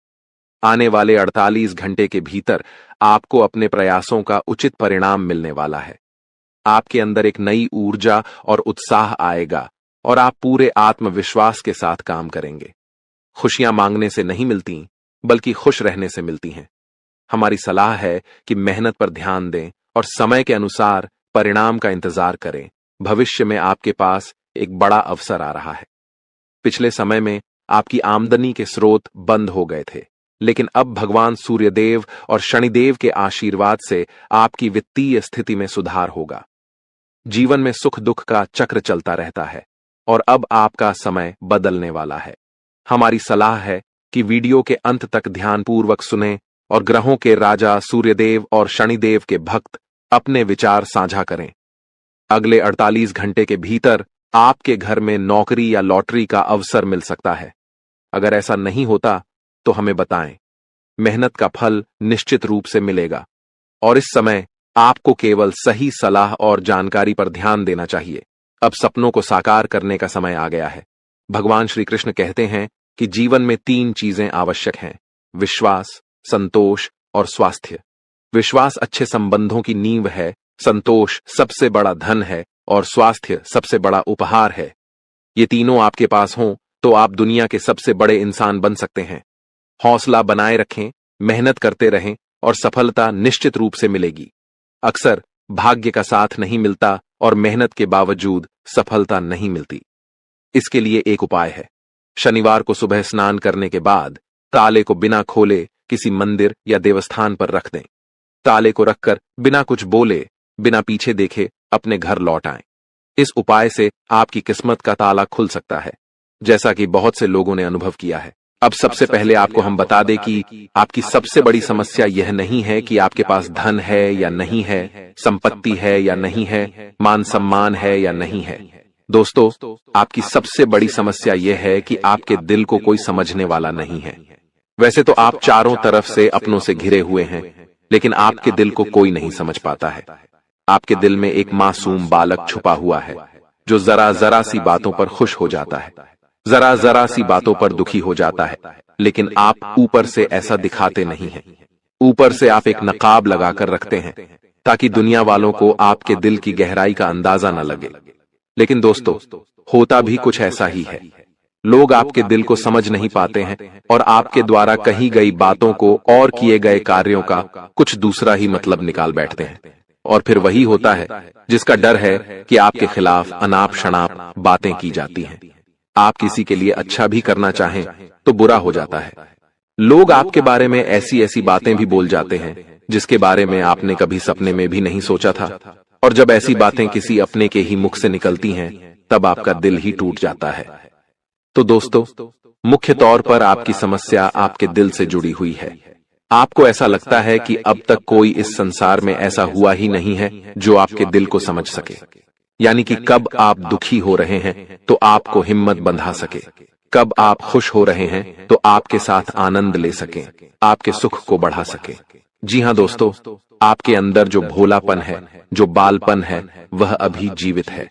आने वाले 48 घंटे के भीतर आपको अपने प्रयासों का उचित परिणाम मिलने वाला है। आपके अंदर एक नई ऊर्जा और उत्साह आएगा और आप पूरे आत्मविश्वास के साथ काम करेंगे। खुशियां मांगने से नहीं मिलती, बल्कि खुश रहने से मिलती हैं। हमारी सलाह है कि मेहनत पर ध्यान दें और समय के अनुसार परिणाम का इंतजार करें। भविष्य में आपके पास एक बड़ा अवसर आ रहा है। पिछले समय में आपकी आमदनी के स्रोत बंद हो गए थे, लेकिन अब भगवान सूर्यदेव और शनिदेव के आशीर्वाद से आपकी वित्तीय स्थिति में सुधार होगा। जीवन में सुख दुख का चक्र चलता रहता है और अब आपका समय बदलने वाला है। हमारी सलाह है कि वीडियो के अंत तक ध्यानपूर्वक सुनें और ग्रहों के राजा सूर्यदेव और शनिदेव के भक्त अपने विचार साझा करें। अगले 48 घंटे के भीतर आपके घर में नौकरी या लॉटरी का अवसर मिल सकता है। अगर ऐसा नहीं होता तो हमें बताएं। मेहनत का फल निश्चित रूप से मिलेगा और इस समय आपको केवल सही सलाह और जानकारी पर ध्यान देना चाहिए। अब सपनों को साकार करने का समय आ गया है। भगवान श्री कृष्ण कहते हैं कि जीवन में 3 चीजें आवश्यक हैं: विश्वास, संतोष और स्वास्थ्य। विश्वास अच्छे संबंधों की नींव है, संतोष सबसे बड़ा धन है और स्वास्थ्य सबसे बड़ा उपहार है। ये तीनों आपके पास हों तो आप दुनिया के सबसे बड़े इंसान बन सकते हैं। हौसला बनाए रखें, मेहनत करते रहें और सफलता निश्चित रूप से मिलेगी। अक्सर भाग्य का साथ नहीं मिलता और मेहनत के बावजूद सफलता नहीं मिलती। इसके लिए एक उपाय है। शनिवार को सुबह स्नान करने के बाद ताले को बिना खोले किसी मंदिर या देवस्थान पर रख दें। ताले को रखकर बिना कुछ बोले, बिना पीछे देखे अपने घर लौट आएं। इस उपाय से आपकी किस्मत का ताला खुल सकता है, जैसा कि बहुत से लोगों ने अनुभव किया है। अब सबसे पहले आपको हम बता दें कि आपकी सबसे बड़ी समस्या यह नहीं है कि आपके पास धन है या नहीं है, संपत्ति है या नहीं है, मान सम्मान है या नहीं है। दोस्तों, आपकी सबसे बड़ी समस्या यह है कि आपके दिल को कोई समझने वाला नहीं है। वैसे तो आप चारों तरफ से अपनों से घिरे हुए हैं, लेकिन आपके दिल को कोई नहीं समझ पाता है। आपके दिल में एक मासूम बालक छुपा हुआ है जो जरा जरा सी बातों पर खुश हो जाता है, जरा जरा सी बातों पर दुखी हो जाता है, लेकिन आप ऊपर से ऐसा दिखाते नहीं हैं। ऊपर से आप एक नकाब लगाकर रखते हैं ताकि दुनिया वालों को आपके दिल की गहराई का अंदाजा न लगे। लेकिन दोस्तों, होता भी कुछ ऐसा ही है। लोग आपके दिल को समझ नहीं पाते हैं और आपके द्वारा कही गई बातों को और किए गए कार्यों का कुछ दूसरा ही मतलब निकाल बैठते हैं। और फिर वही होता है जिसका डर है कि आपके खिलाफ अनाप शनाप बातें की जाती हैं। आप किसी के लिए अच्छा भी करना चाहें तो बुरा हो जाता है। लोग आपके बारे में ऐसी ऐसी बातें भी बोल जाते हैं जिसके बारे में आपने कभी सपने में भी नहीं सोचा था। और जब ऐसी बातें किसी अपने के ही मुख से निकलती हैं, तब आपका दिल ही टूट जाता है। तो दोस्तों, मुख्य तौर पर आपकी समस्या आपके दिल से जुड़ी हुई है। आपको ऐसा लगता है कि अब तक कोई इस संसार में ऐसा हुआ ही नहीं है जो आपके दिल को समझ सके। यानी कि कब आप दुखी हो रहे हैं तो आपको हिम्मत बंधा सके, कब आप खुश हो रहे हैं तो आपके साथ आनंद ले सके, आपके सुख को बढ़ा सके। जी हाँ दोस्तों, आपके अंदर जो भोलापन है, जो बालपन है, वह अभी जीवित है।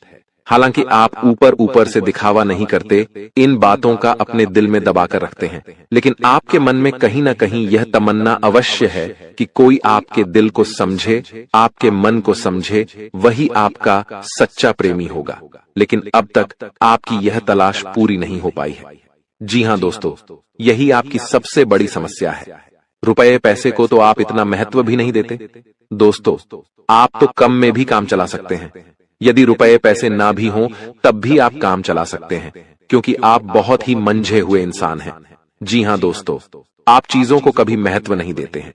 हालांकि आप ऊपर ऊपर से दिखावा नहीं करते, इन बातों का अपने दिल में दबा कर रखते हैं, लेकिन आपके मन में कहीं ना कहीं यह तमन्ना अवश्य है कि कोई आपके दिल को समझे, आपके मन को समझे, वही आपका सच्चा प्रेमी होगा। लेकिन अब तक आपकी यह तलाश पूरी नहीं हो पाई है। जी हाँ दोस्तों, यही आपकी सबसे बड़ी समस्या है। रुपए पैसे को तो आप इतना महत्व भी नहीं देते। दोस्तों, आप तो कम में भी काम चला सकते हैं। यदि रुपए पैसे ना भी हों तब भी आप काम चला सकते हैं, क्योंकि आप बहुत ही मंझे हुए इंसान हैं। जी हाँ दोस्तों, आप चीजों को कभी महत्व नहीं देते हैं,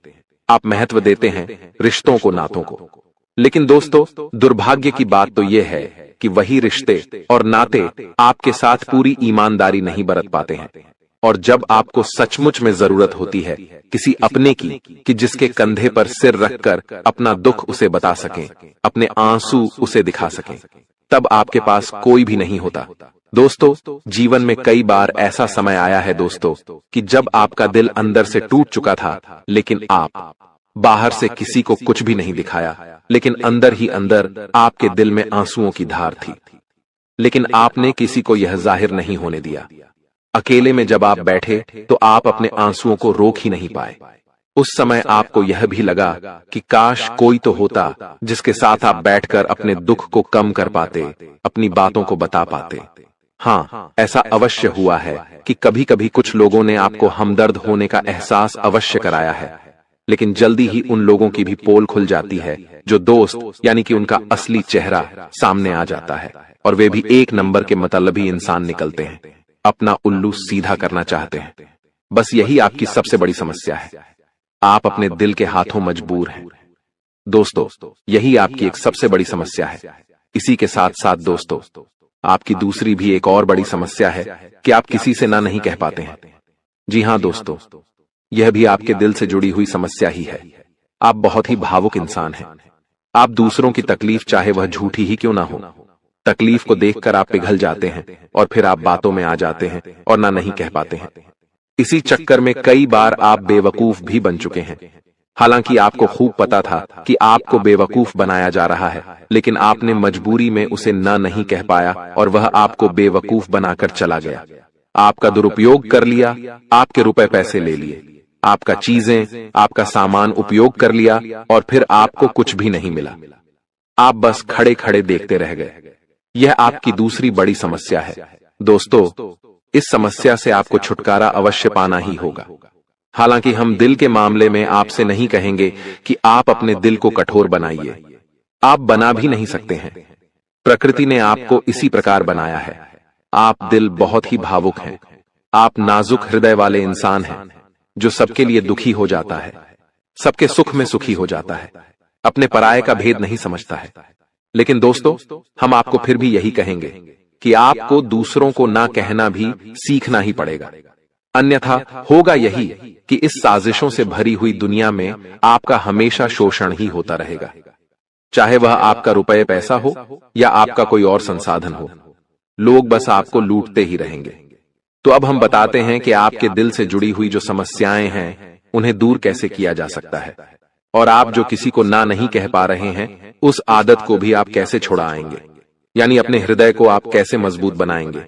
आप महत्व देते हैं रिश्तों को, नातों को। लेकिन दोस्तों, दुर्भाग्य की बात तो यह है कि वही रिश्ते और नाते आपके साथ पूरी ईमानदारी नहीं बरत पाते हैं। और जब आपको सचमुच में जरूरत होती है किसी अपने की, कि जिसके कंधे पर सिर रखकर अपना दुख उसे बता सकें, अपने आंसू उसे दिखा सकें, तब आपके पास कोई भी नहीं होता। दोस्तों, जीवन में कई बार ऐसा समय आया है दोस्तों कि जब आपका दिल अंदर से टूट चुका था, लेकिन आप बाहर से किसी को कुछ भी नहीं दिखाया, लेकिन अंदर ही अंदर आपके दिल में आंसुओं की धार थी। लेकिन आपने किसी को यह जाहिर नहीं होने दिया। अकेले में जब आप बैठे तो आप अपने आंसुओं को रोक ही नहीं पाए। उस समय आपको यह भी लगा कि काश कोई तो होता जिसके साथ आप बैठकर अपने दुख को कम कर पाते, अपनी बातों को बता पाते। हाँ, ऐसा अवश्य हुआ है कि कभी कभी कुछ लोगों ने आपको हमदर्द होने का एहसास अवश्य कराया है, लेकिन जल्दी ही उन लोगों की भी पोल खुल जाती है जो दोस्त यानी कि उनका असली चेहरा सामने आ जाता है, और वे भी एक नंबर के मतलबी इंसान निकलते हैं, अपना उल्लू सीधा करना चाहते हैं। बस यही आपकी सबसे बड़ी समस्या है। आप अपने दिल के हाथों मजबूर हैं। दोस्तों, यही आपकी एक सबसे बड़ी समस्या है। इसी के साथ साथ दोस्तों, आपकी दूसरी भी एक और बड़ी समस्या है कि आप किसी से ना नहीं कह पाते हैं। जी हां दोस्तों, यह भी आपके दिल से जुड़ी हुई समस्या ही है। आप बहुत ही भावुक इंसान हैं। आप दूसरों की तकलीफ चाहे वह झूठी ही क्यों ना हो, तकलीफ को देखकर आप पिघल जाते हैं और फिर आप बातों में आ जाते हैं और ना नहीं कह पाते हैं। इसी चक्कर में कई बार आप बेवकूफ भी बन चुके हैं। हालांकि आपको खूब पता था कि आपको बेवकूफ बनाया जा रहा है, लेकिन आपने मजबूरी में उसे नहीं कह पाया और वह आपको बेवकूफ बनाकर चला गया। आपका दुरुपयोग कर लिया, आपके रुपए पैसे ले लिए, आपका चीजें, आपका सामान उपयोग कर लिया और फिर आपको कुछ भी नहीं मिला। आप बस खड़े खड़े देखते रह गए। यह आपकी दूसरी बड़ी समस्या है। दोस्तों, इस समस्या से आपको छुटकारा अवश्य पाना ही होगा। हालांकि हम दिल के मामले में आपसे नहीं कहेंगे कि आप अपने दिल को कठोर बनाइए। आप बना भी नहीं सकते हैं। प्रकृति ने आपको इसी प्रकार बनाया है। आप दिल बहुत ही भावुक हैं। आप नाजुक हृदय वाले इंसान हैं जो सबके लिए दुखी हो जाता है, सबके सुख में सुखी हो जाता है, अपने पराये का भेद नहीं समझता है। लेकिन दोस्तों, हम आपको फिर भी यही कहेंगे कि आपको दूसरों को ना कहना भी सीखना ही पड़ेगा। अन्यथा होगा यही कि इस साजिशों से भरी हुई दुनिया में आपका हमेशा शोषण ही होता रहेगा, चाहे वह आपका रुपये पैसा हो या आपका कोई और संसाधन हो। लोग बस आपको लूटते ही रहेंगे। तो अब हम बताते हैं कि आपके दिल से जुड़ी हुई जो समस्याएं हैं उन्हें दूर कैसे किया जा सकता है, और आप जो किसी को ना नहीं कह पा रहे हैं उस आदत को भी आप कैसे छुड़ाएंगे, यानी अपने हृदय को आप कैसे मजबूत बनाएंगे।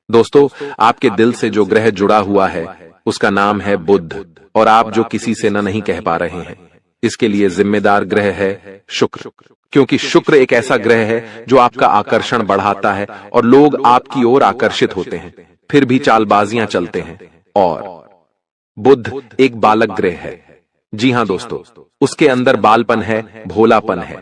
दोस्तों, आपके दिल से जो ग्रह जुड़ा हुआ है उसका नाम है बुध, और आप जो किसी से नहीं कह पा रहे हैं इसके लिए जिम्मेदार ग्रह है शुक्र, क्योंकि शुक्र एक ऐसा ग्रह है जो आपका आकर्षण बढ़ाता है और लोग आपकी ओर आकर्षित होते हैं, फिर भी चालबाजियां चलते हैं। और बुध एक बालक ग्रह है। जी हां दोस्तों, उसके अंदर बालपन है, भोलापन है।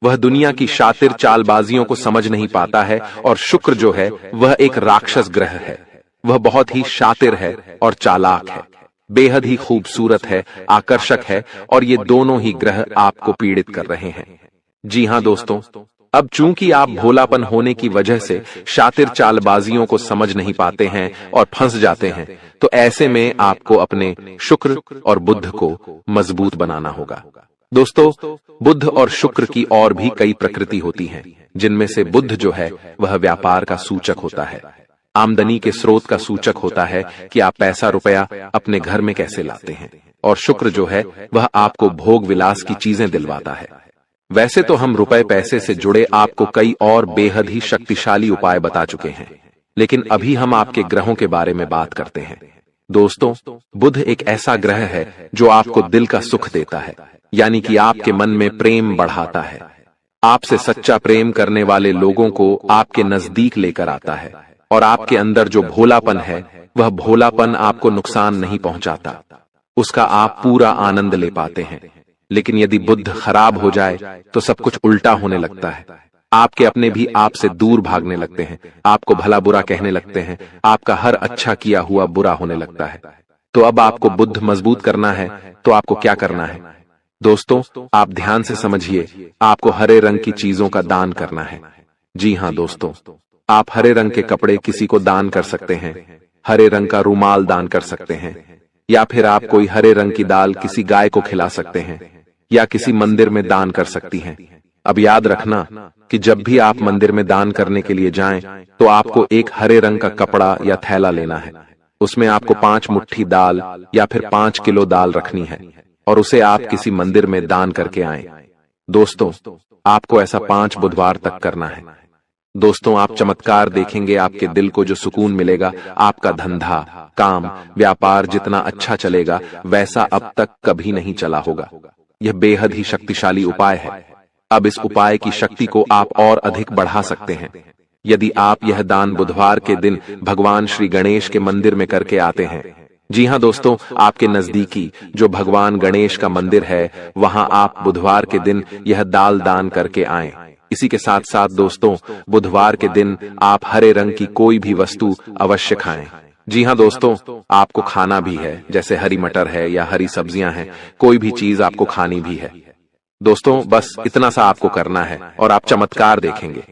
वह दुनिया की शातिर चालबाजियों को समझ नहीं पाता है, और शुक्र जो है वह एक राक्षस ग्रह है। वह बहुत ही शातिर है और चालाक है, बेहद ही खूबसूरत है, आकर्षक है, और ये दोनों ही ग्रह आपको पीड़ित कर रहे हैं। जी हां दोस्तों, अब चूंकि आप भोलापन होने की वजह से शातिर चालबाजियों को समझ नहीं पाते हैं और फंस जाते हैं, तो ऐसे में आपको अपने शुक्र और बुध को मजबूत बनाना होगा। दोस्तों, बुध और शुक्र की और भी कई प्रकृति होती हैं, जिनमें से बुध जो है वह व्यापार का सूचक होता है, आमदनी के स्रोत का सूचक होता है कि आप पैसा रुपया अपने घर में कैसे लाते हैं, और शुक्र जो है वह आपको भोग विलास की चीजें दिलवाता है। वैसे तो हम रुपए पैसे से जुड़े आपको कई और बेहद ही शक्तिशाली उपाय बता चुके हैं, लेकिन अभी हम आपके ग्रहों के बारे में बात करते हैं। दोस्तों, बुध एक ऐसा ग्रह है जो आपको दिल का सुख देता है, यानी कि आपके मन में प्रेम बढ़ाता है। आपसे सच्चा प्रेम करने वाले लोगों को आपके नजदीक लेकर आता है, और आपके अंदर जो भोलापन है वह भोलापन आपको नुकसान नहीं पहुंचाता, उसका आप पूरा आनंद ले पाते हैं। लेकिन यदि बुध खराब हो जाए तो सब कुछ उल्टा होने लगता है। आपके अपने भी आपसे दूर भागने लगते हैं, आपको भला बुरा कहने लगते हैं, आपका हर अच्छा किया हुआ बुरा होने लगता है। तो अब आपको बुध मजबूत करना है तो आपको क्या करना है? दोस्तों, आप ध्यान से समझिए, आपको हरे रंग की चीजों का दान करना है। जी हां दोस्तों, आप हरे रंग के कपड़े किसी को दान कर सकते हैं, हरे रंग का रूमाल दान कर सकते हैं, या फिर आप कोई हरे रंग की दाल किसी गाय को खिला सकते हैं, या किसी मंदिर में दान कर सकती हैं। अब याद रखना कि जब भी आप मंदिर में दान करने के लिए जाएं, तो आपको एक हरे रंग का कपड़ा या थैला लेना है। उसमें आपको 5 मुट्ठी दाल या फिर 5 किलो दाल रखनी है, और उसे आप किसी मंदिर में दान करके आएं। दोस्तों, आपको ऐसा 5 बुधवार तक करना है। दोस्तों, आप चमत्कार देखेंगे, आपके दिल को जो सुकून मिलेगा, आपका धंधा, काम, व्यापार जितना अच्छा चलेगा वैसा अब तक कभी नहीं चला होगा। यह बेहद ही शक्तिशाली उपाय है। अब इस उपाय की शक्ति को आप और अधिक बढ़ा सकते हैं यदि आप यह दान बुधवार के दिन भगवान श्री गणेश के मंदिर में करके आते हैं। जी हां दोस्तों, आपके नजदीकी जो भगवान गणेश का मंदिर है वहां आप बुधवार के दिन यह दाल दान करके आएं। इसी के साथ साथ दोस्तों, बुधवार के दिन आप हरे रंग की कोई भी वस्तु अवश्य खाएं। जी हां दोस्तों, आपको खाना भी है, जैसे हरी मटर है या हरी सब्जियां हैं, कोई भी चीज आपको खानी भी है। दोस्तों, बस इतना सा आपको करना है और आप चमत्कार देखेंगे।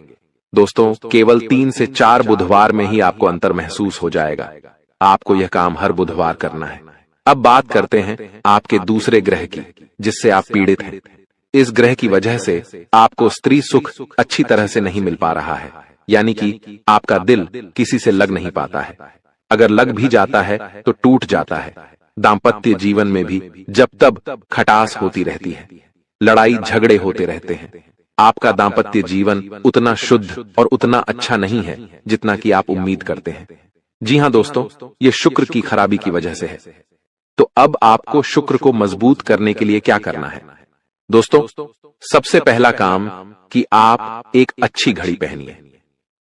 दोस्तों, केवल 3 से 4 बुधवार में ही आपको अंतर महसूस हो जाएगा। आपको यह काम हर बुधवार करना है। अब बात करते हैं आपके दूसरे ग्रह की, जिससे आप पीड़ित हैं। इस ग्रह की वजह से आपको स्त्री सुख अच्छी तरह से नहीं मिल पा रहा है, यानी कि आपका दिल किसी से लग नहीं पाता है। अगर लग भी जाता है तो टूट जाता है। दाम्पत्य जीवन में भी जब तब खटास होती रहती है, लड़ाई झगड़े होते रहते हैं। आपका दाम्पत्य जीवन उतना शुद्ध और उतना अच्छा नहीं है जितना कि आप उम्मीद करते हैं। जी हां दोस्तों, ये शुक्र की खराबी की वजह से है। तो अब आपको शुक्र को मजबूत करने के लिए क्या करना है? दोस्तों, सबसे पहला काम कि आप एक अच्छी घड़ी पहनिए।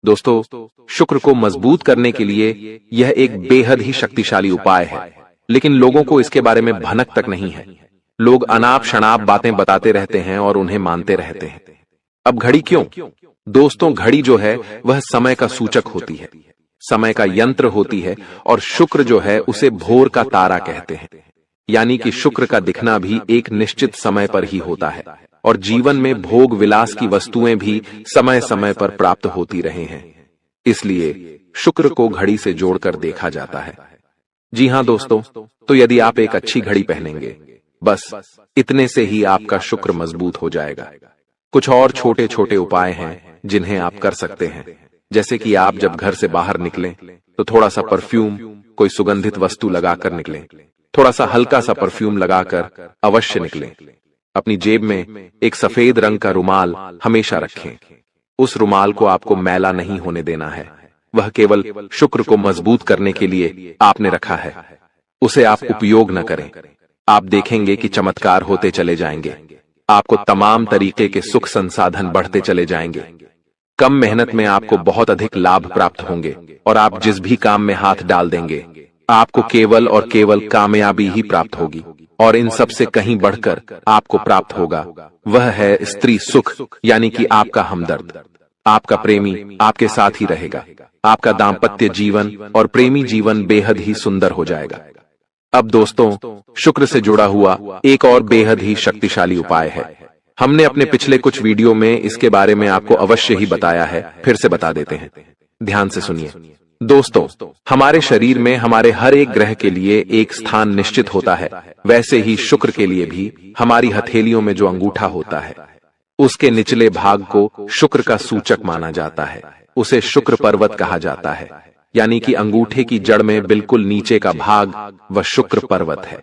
दोस्तों, शुक्र को मजबूत करने के लिए यह एक बेहद ही शक्तिशाली उपाय है, लेकिन लोगों को इसके बारे में भनक तक नहीं है। लोग अनाप शनाप बातें बताते रहते हैं और उन्हें मानते रहते हैं। अब घड़ी क्यों? दोस्तों, घड़ी जो है वह समय का सूचक होती है, समय का यंत्र होती है, और शुक्र जो है उसे भोर का तारा कहते हैं। यानी कि शुक्र का दिखना भी एक निश्चित समय पर ही होता है, और जीवन में भोग विलास की वस्तुएं भी समय समय पर प्राप्त होती रहे हैं। इसलिए शुक्र को घड़ी से जोड़कर देखा जाता है। जी हां दोस्तों, तो यदि आप एक अच्छी घड़ी पहनेंगे, बस इतने से ही आपका शुक्र मजबूत हो जाएगा। कुछ और छोटे छोटे उपाय हैं जिन्हें आप कर सकते हैं, जैसे कि आप जब घर से बाहर निकलें तो थोड़ा सा परफ्यूम, कोई सुगंधित वस्तु लगाकर निकलें। थोड़ा सा हल्का सा परफ्यूम लगाकर अवश्य निकलें। अपनी जेब में एक सफेद रंग का रुमाल हमेशा रखें। उस रुमाल को आपको मैला नहीं होने देना है, वह केवल शुक्र को मजबूत करने के लिए आपने रखा है। उसे आप उपयोग न करें। आप देखेंगे कि चमत्कार होते चले जाएंगे। आपको तमाम तरीके के सुख संसाधन बढ़ते चले जाएंगे। कम मेहनत में आपको बहुत अधिक लाभ प्राप्त होंगे, और आप जिस भी काम में हाथ डाल देंगे आपको केवल और केवल कामयाबी ही प्राप्त होगी। और इन सब से कहीं बढ़कर आपको प्राप्त होगा, वह है स्त्री सुख, यानी कि आपका हमदर्द। आपका प्रेमी आपके साथ ही रहेगा। आपका दाम्पत्य जीवन और प्रेमी जीवन बेहद ही सुंदर हो जाएगा। अब दोस्तों, शुक्र से जुड़ा हुआ एक और बेहद ही शक्तिशाली उपाय है। हमने अपने पिछले कुछ वीडियो में इसके बारे में आपको अवश्य ही बताया है, फिर से बता देते हैं। ध्यान से सुनिए। दोस्तों, हमारे शरीर में हमारे हर एक ग्रह के लिए एक स्थान निश्चित होता है। वैसे ही शुक्र के लिए भी हमारी हथेलियों में जो अंगूठा होता है, उसके निचले भाग को शुक्र का सूचक माना जाता है। उसे शुक्र पर्वत कहा जाता है, यानी कि अंगूठे की जड़ में बिल्कुल नीचे का भाग वह शुक्र पर्वत है।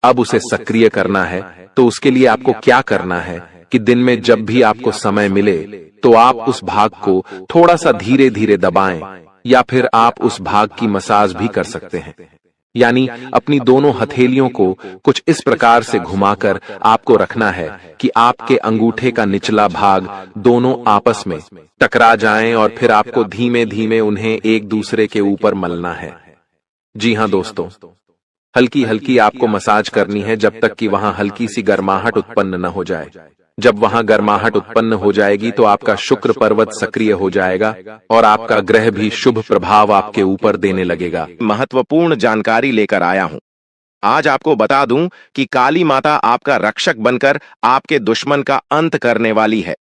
अब उसे सक्रिय करना है, तो उसके लिए आपको क्या करना है कि दिन में जब भी आपको समय मिले तो आप उस भाग को थोड़ा सा धीरे धीरे दबाएं, या फिर आप उस भाग की मसाज भी कर सकते हैं। यानी अपनी दोनों हथेलियों को कुछ इस प्रकार से घुमाकर आपको रखना है कि आपके अंगूठे का निचला भाग दोनों आपस में टकरा जाएं, और फिर आपको धीमे धीमे उन्हें एक दूसरे के ऊपर मलना है। जी हां दोस्तों, हल्की हल्की आपको मसाज करनी है जब तक कि वहां हल्की सी गर्माहट उत्पन्न न हो जाए। जब वहां गर्माहट उत्पन्न हो जाएगी तो आपका शुक्र पर्वत सक्रिय हो जाएगा और आपका ग्रह भी शुभ प्रभाव आपके ऊपर देने लगेगा। महत्वपूर्ण जानकारी लेकर आया हूं। आज आपको बता दूं कि काली माता आपका रक्षक बनकर आपके दुश्मन का अंत करने वाली है।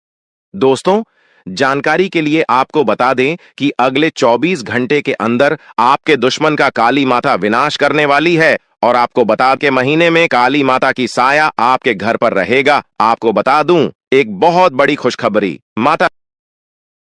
दोस्तों, जानकारी के लिए आपको बता दें कि अगले 24 घंटे के अंदर आपके दुश्मन का काली माता विनाश करने वाली है, और आपको बता के महीने में काली माता की साया आपके घर पर रहेगा। आपको बता दूं एक बहुत बड़ी खुशखबरी माता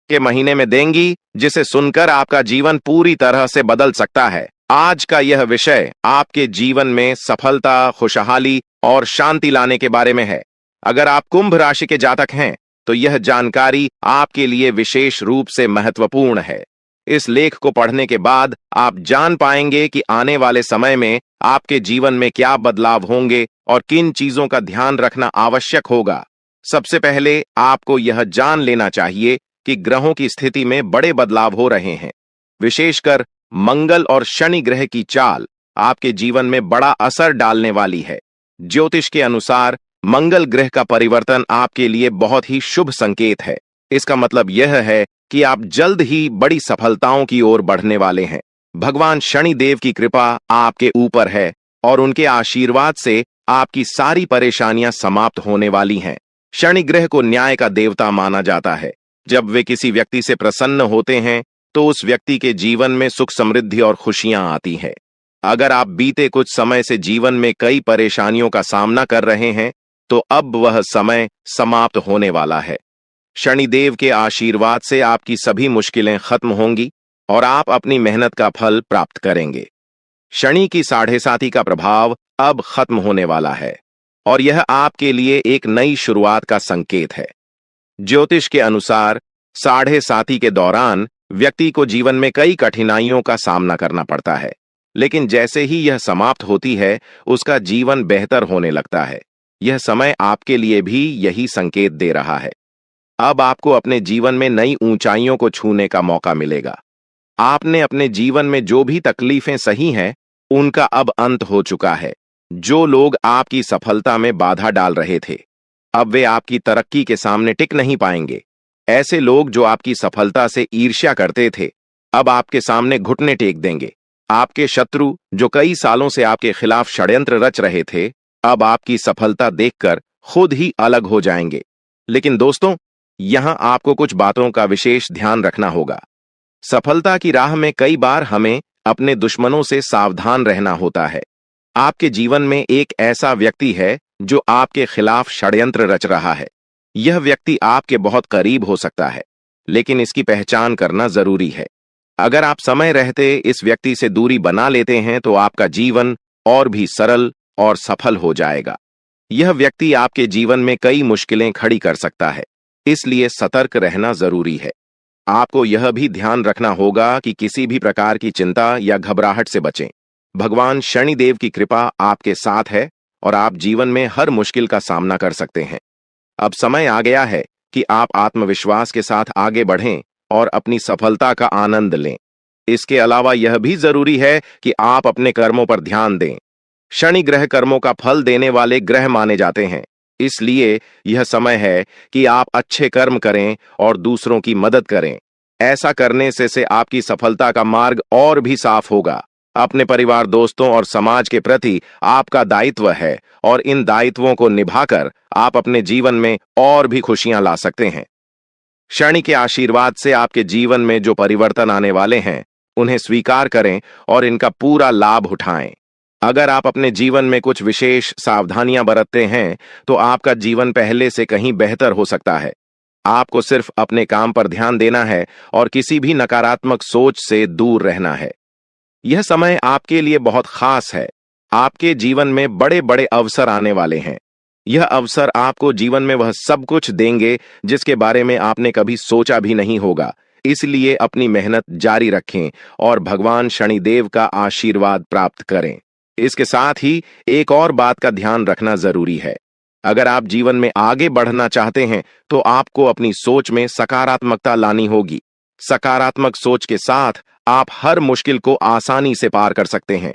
के महीने में देंगी, जिसे सुनकर आपका जीवन पूरी तरह से बदल सकता है। आज का यह विषय आपके जीवन में सफलता, खुशहाली और शांति लाने के बारे में है। अगर आप कुंभ राशि के जातक हैं तो यह जानकारी आपके लिए विशेष रूप से महत्वपूर्ण है। इस लेख को पढ़ने के बाद आप जान पाएंगे कि आने वाले समय में आपके जीवन में क्या बदलाव होंगे और किन चीजों का ध्यान रखना आवश्यक होगा। सबसे पहले आपको यह जान लेना चाहिए कि ग्रहों की स्थिति में बड़े बदलाव हो रहे हैं। विशेषकर मंगल और शनि ग्रह की चाल आपके जीवन में बड़ा असर डालने वाली है। ज्योतिष के अनुसार मंगल ग्रह का परिवर्तन आपके लिए बहुत ही शुभ संकेत है। इसका मतलब यह है कि आप जल्द ही बड़ी सफलताओं की ओर बढ़ने वाले हैं। भगवान शनि देव की कृपा आपके ऊपर है और उनके आशीर्वाद से आपकी सारी परेशानियां समाप्त होने वाली हैं। शनि ग्रह को न्याय का देवता माना जाता है। जब वे किसी व्यक्ति से प्रसन्न होते हैं तो उस व्यक्ति के जीवन में सुख समृद्धि और खुशियां आती हैं। अगर आप बीते कुछ समय से जीवन में कई परेशानियों का सामना कर रहे हैं तो अब वह समय समाप्त होने वाला है। शनिदेव के आशीर्वाद से आपकी सभी मुश्किलें खत्म होंगी और आप अपनी मेहनत का फल प्राप्त करेंगे। शनि की 7.5 का प्रभाव अब खत्म होने वाला है और यह आपके लिए एक नई शुरुआत का संकेत है। ज्योतिष के अनुसार 7.5 के दौरान व्यक्ति को जीवन में कई कठिनाइयों का सामना करना पड़ता है, लेकिन जैसे ही यह समाप्त होती है उसका जीवन बेहतर होने लगता है। यह समय आपके लिए भी यही संकेत दे रहा है। अब आपको अपने जीवन में नई ऊंचाइयों को छूने का मौका मिलेगा। आपने अपने जीवन में जो भी तकलीफें सही हैं, उनका अब अंत हो चुका है। जो लोग आपकी सफलता में बाधा डाल रहे थे, अब वे आपकी तरक्की के सामने टिक नहीं पाएंगे। ऐसे लोग जो आपकी सफलता से ईर्ष्या करते थे, अब आपके सामने घुटने टेक देंगे। आपके शत्रु जो कई सालों से आपके खिलाफ षड्यंत्र रच रहे थे, अब आपकी सफलता देखकर खुद ही अलग हो जाएंगे। लेकिन दोस्तों, यहां आपको कुछ बातों का विशेष ध्यान रखना होगा। सफलता की राह में कई बार हमें अपने दुश्मनों से सावधान रहना होता है। आपके जीवन में एक ऐसा व्यक्ति है जो आपके खिलाफ षड्यंत्र रच रहा है। यह व्यक्ति आपके बहुत करीब हो सकता है, लेकिन इसकी पहचान करना जरूरी है। अगर आप समय रहते इस व्यक्ति से दूरी बना लेते हैं तो आपका जीवन और भी सरल और सफल हो जाएगा। यह व्यक्ति आपके जीवन में कई मुश्किलें खड़ी कर सकता है, इसलिए सतर्क रहना जरूरी है। आपको यह भी ध्यान रखना होगा कि किसी भी प्रकार की चिंता या घबराहट से बचें। भगवान शनिदेव की कृपा आपके साथ है और आप जीवन में हर मुश्किल का सामना कर सकते हैं। अब समय आ गया है कि आप आत्मविश्वास के साथ आगे बढ़ें और अपनी सफलता का आनंद लें। इसके अलावा यह भी जरूरी है कि आप अपने कर्मों पर ध्यान दें। शनि ग्रह कर्मों का फल देने वाले ग्रह माने जाते हैं, इसलिए यह समय है कि आप अच्छे कर्म करें और दूसरों की मदद करें। ऐसा करने से आपकी सफलता का मार्ग और भी साफ होगा। अपने परिवार, दोस्तों और समाज के प्रति आपका दायित्व है और इन दायित्वों को निभाकर आप अपने जीवन में और भी खुशियां ला सकते हैं। शनि के आशीर्वाद से आपके जीवन में जो परिवर्तन आने वाले हैं, उन्हें स्वीकार करें और इनका पूरा लाभ उठाएं। अगर आप अपने जीवन में कुछ विशेष सावधानियां बरतते हैं तो आपका जीवन पहले से कहीं बेहतर हो सकता है। आपको सिर्फ अपने काम पर ध्यान देना है और किसी भी नकारात्मक सोच से दूर रहना है। यह समय आपके लिए बहुत खास है। आपके जीवन में बड़े बड़े अवसर आने वाले हैं। यह अवसर आपको जीवन में वह सब कुछ देंगे जिसके बारे में आपने कभी सोचा भी नहीं होगा। इसलिए अपनी मेहनत जारी रखें और भगवान शनिदेव का आशीर्वाद प्राप्त करें। इसके साथ ही एक और बात का ध्यान रखना जरूरी है। अगर आप जीवन में आगे बढ़ना चाहते हैं तो आपको अपनी सोच में सकारात्मकता लानी होगी। सकारात्मक सोच के साथ आप हर मुश्किल को आसानी से पार कर सकते हैं।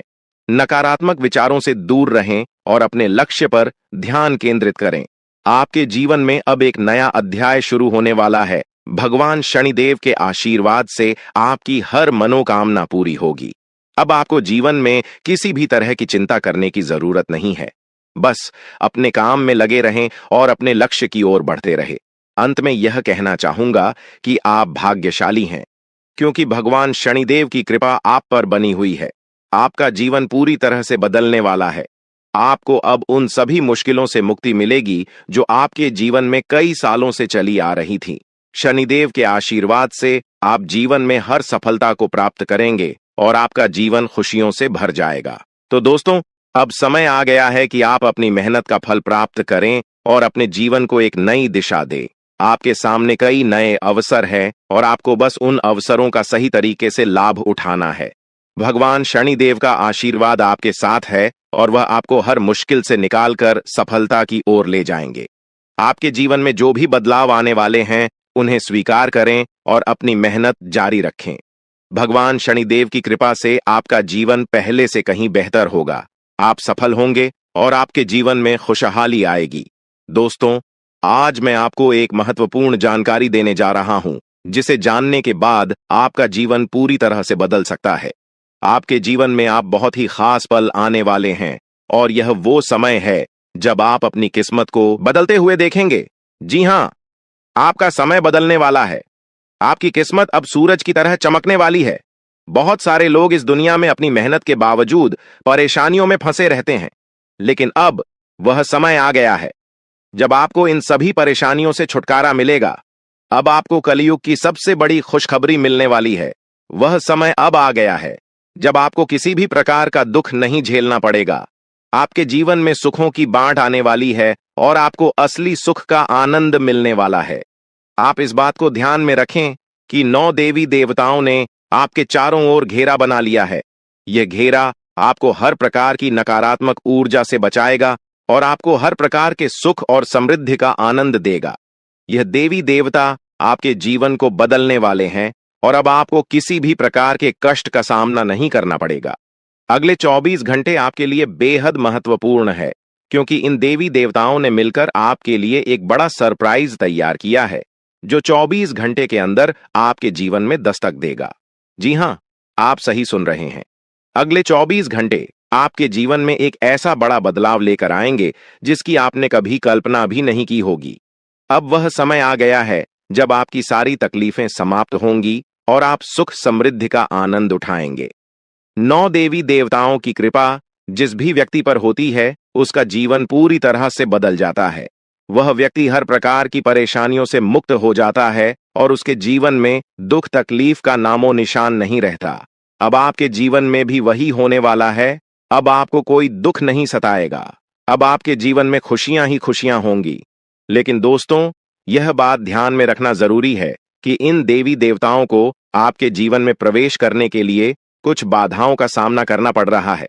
नकारात्मक विचारों से दूर रहें और अपने लक्ष्य पर ध्यान केंद्रित करें। आपके जीवन में अब एक नया अध्याय शुरू होने वाला है। भगवान शनिदेव के आशीर्वाद से आपकी हर मनोकामना पूरी होगी। अब आपको जीवन में किसी भी तरह की चिंता करने की जरूरत नहीं है। बस अपने काम में लगे रहें और अपने लक्ष्य की ओर बढ़ते रहें। अंत में यह कहना चाहूंगा कि आप भाग्यशाली हैं, क्योंकि भगवान शनिदेव की कृपा आप पर बनी हुई है। आपका जीवन पूरी तरह से बदलने वाला है। आपको अब उन सभी मुश्किलों से मुक्ति मिलेगी जो आपके जीवन में कई सालों से चली आ रही थी। शनिदेव के आशीर्वाद से आप जीवन में हर सफलता को प्राप्त करेंगे और आपका जीवन खुशियों से भर जाएगा। तो दोस्तों, अब समय आ गया है कि आप अपनी मेहनत का फल प्राप्त करें और अपने जीवन को एक नई दिशा दें। आपके सामने कई नए अवसर हैं और आपको बस उन अवसरों का सही तरीके से लाभ उठाना है। भगवान शनिदेव का आशीर्वाद आपके साथ है और वह आपको हर मुश्किल से निकालकर सफलता की ओर ले जाएंगे। आपके जीवन में जो भी बदलाव आने वाले हैं, उन्हें स्वीकार करें और अपनी मेहनत जारी रखें। भगवान शनिदेव की कृपा से आपका जीवन पहले से कहीं बेहतर होगा। आप सफल होंगे और आपके जीवन में खुशहाली आएगी। दोस्तों, आज मैं आपको एक महत्वपूर्ण जानकारी देने जा रहा हूं, जिसे जानने के बाद आपका जीवन पूरी तरह से बदल सकता है। आपके जीवन में आप बहुत ही खास पल आने वाले हैं और यह वो समय है जब आप अपनी किस्मत को बदलते हुए देखेंगे। जी हां, आपका समय बदलने वाला है। आपकी किस्मत अब सूरज की तरह चमकने वाली है। बहुत सारे लोग इस दुनिया में अपनी मेहनत के बावजूद परेशानियों में फंसे रहते हैं, लेकिन अब वह समय आ गया है जब आपको इन सभी परेशानियों से छुटकारा मिलेगा। अब आपको कलयुग की सबसे बड़ी खुशखबरी मिलने वाली है। वह समय अब आ गया है जब आपको किसी भी प्रकार का दुख नहीं झेलना पड़ेगा। आपके जीवन में सुखों की बाढ़ आने वाली है और आपको असली सुख का आनंद मिलने वाला है। आप इस बात को ध्यान में रखें कि 9 देवी देवताओं ने आपके चारों ओर घेरा बना लिया है। यह घेरा आपको हर प्रकार की नकारात्मक ऊर्जा से बचाएगा और आपको हर प्रकार के सुख और समृद्धि का आनंद देगा। यह देवी देवता आपके जीवन को बदलने वाले हैं और अब आपको किसी भी प्रकार के कष्ट का सामना नहीं करना पड़ेगा। अगले 24 घंटे आपके लिए बेहद महत्वपूर्ण है, क्योंकि इन देवी देवताओं ने मिलकर आपके लिए एक बड़ा सरप्राइज तैयार किया है, जो 24 घंटे के अंदर आपके जीवन में दस्तक देगा। जी हां, आप सही सुन रहे हैं। अगले 24 घंटे आपके जीवन में एक ऐसा बड़ा बदलाव लेकर आएंगे जिसकी आपने कभी कल्पना भी नहीं की होगी। अब वह समय आ गया है जब आपकी सारी तकलीफें समाप्त होंगी और आप सुख समृद्धि का आनंद उठाएंगे। 9 देवी देवताओं की कृपा जिस भी व्यक्ति पर होती है, उसका जीवन पूरी तरह से बदल जाता है। वह व्यक्ति हर प्रकार की परेशानियों से मुक्त हो जाता है और उसके जीवन में दुख तकलीफ का नामो निशान नहीं रहता। अब आपके जीवन में भी वही होने वाला है। अब आपको कोई दुख नहीं सताएगा। अब आपके जीवन में खुशियां ही खुशियां होंगी। लेकिन दोस्तों, यह बात ध्यान में रखना जरूरी है कि इन देवी देवताओं को आपके जीवन में प्रवेश करने के लिए कुछ बाधाओं का सामना करना पड़ रहा है।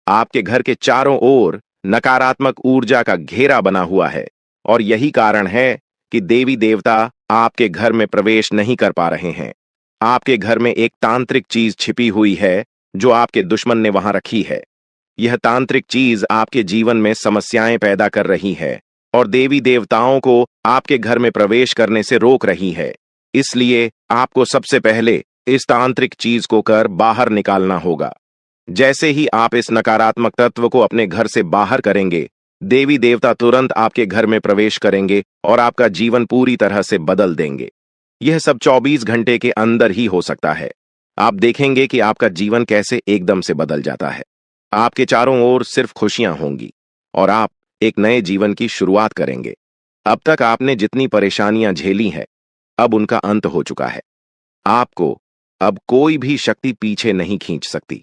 आपके घर के चारों ओर नकारात्मक ऊर्जा का घेरा बना हुआ है और यही कारण है कि देवी देवता आपके घर में प्रवेश नहीं कर पा रहे हैं। आपके घर में एक तांत्रिक चीज छिपी हुई है जो आपके दुश्मन ने वहां रखी है। यह तांत्रिक चीज आपके जीवन में समस्याएं पैदा कर रही है और देवी देवताओं को आपके घर में प्रवेश करने से रोक रही है। इसलिए आपको सबसे पहले इस तांत्रिक चीज को कर बाहर निकालना होगा। जैसे ही आप इस नकारात्मक तत्व को अपने घर से बाहर करेंगे, देवी देवता तुरंत आपके घर में प्रवेश करेंगे और आपका जीवन पूरी तरह से बदल देंगे। यह सब 24 घंटे के अंदर ही हो सकता है। आप देखेंगे कि आपका जीवन कैसे एकदम से बदल जाता है। आपके चारों ओर सिर्फ खुशियां होंगी और आप एक नए जीवन की शुरुआत करेंगे। अब तक आपने जितनी परेशानियां झेली हैं, अब उनका अंत हो चुका है। आपको अब कोई भी शक्ति पीछे नहीं खींच सकती,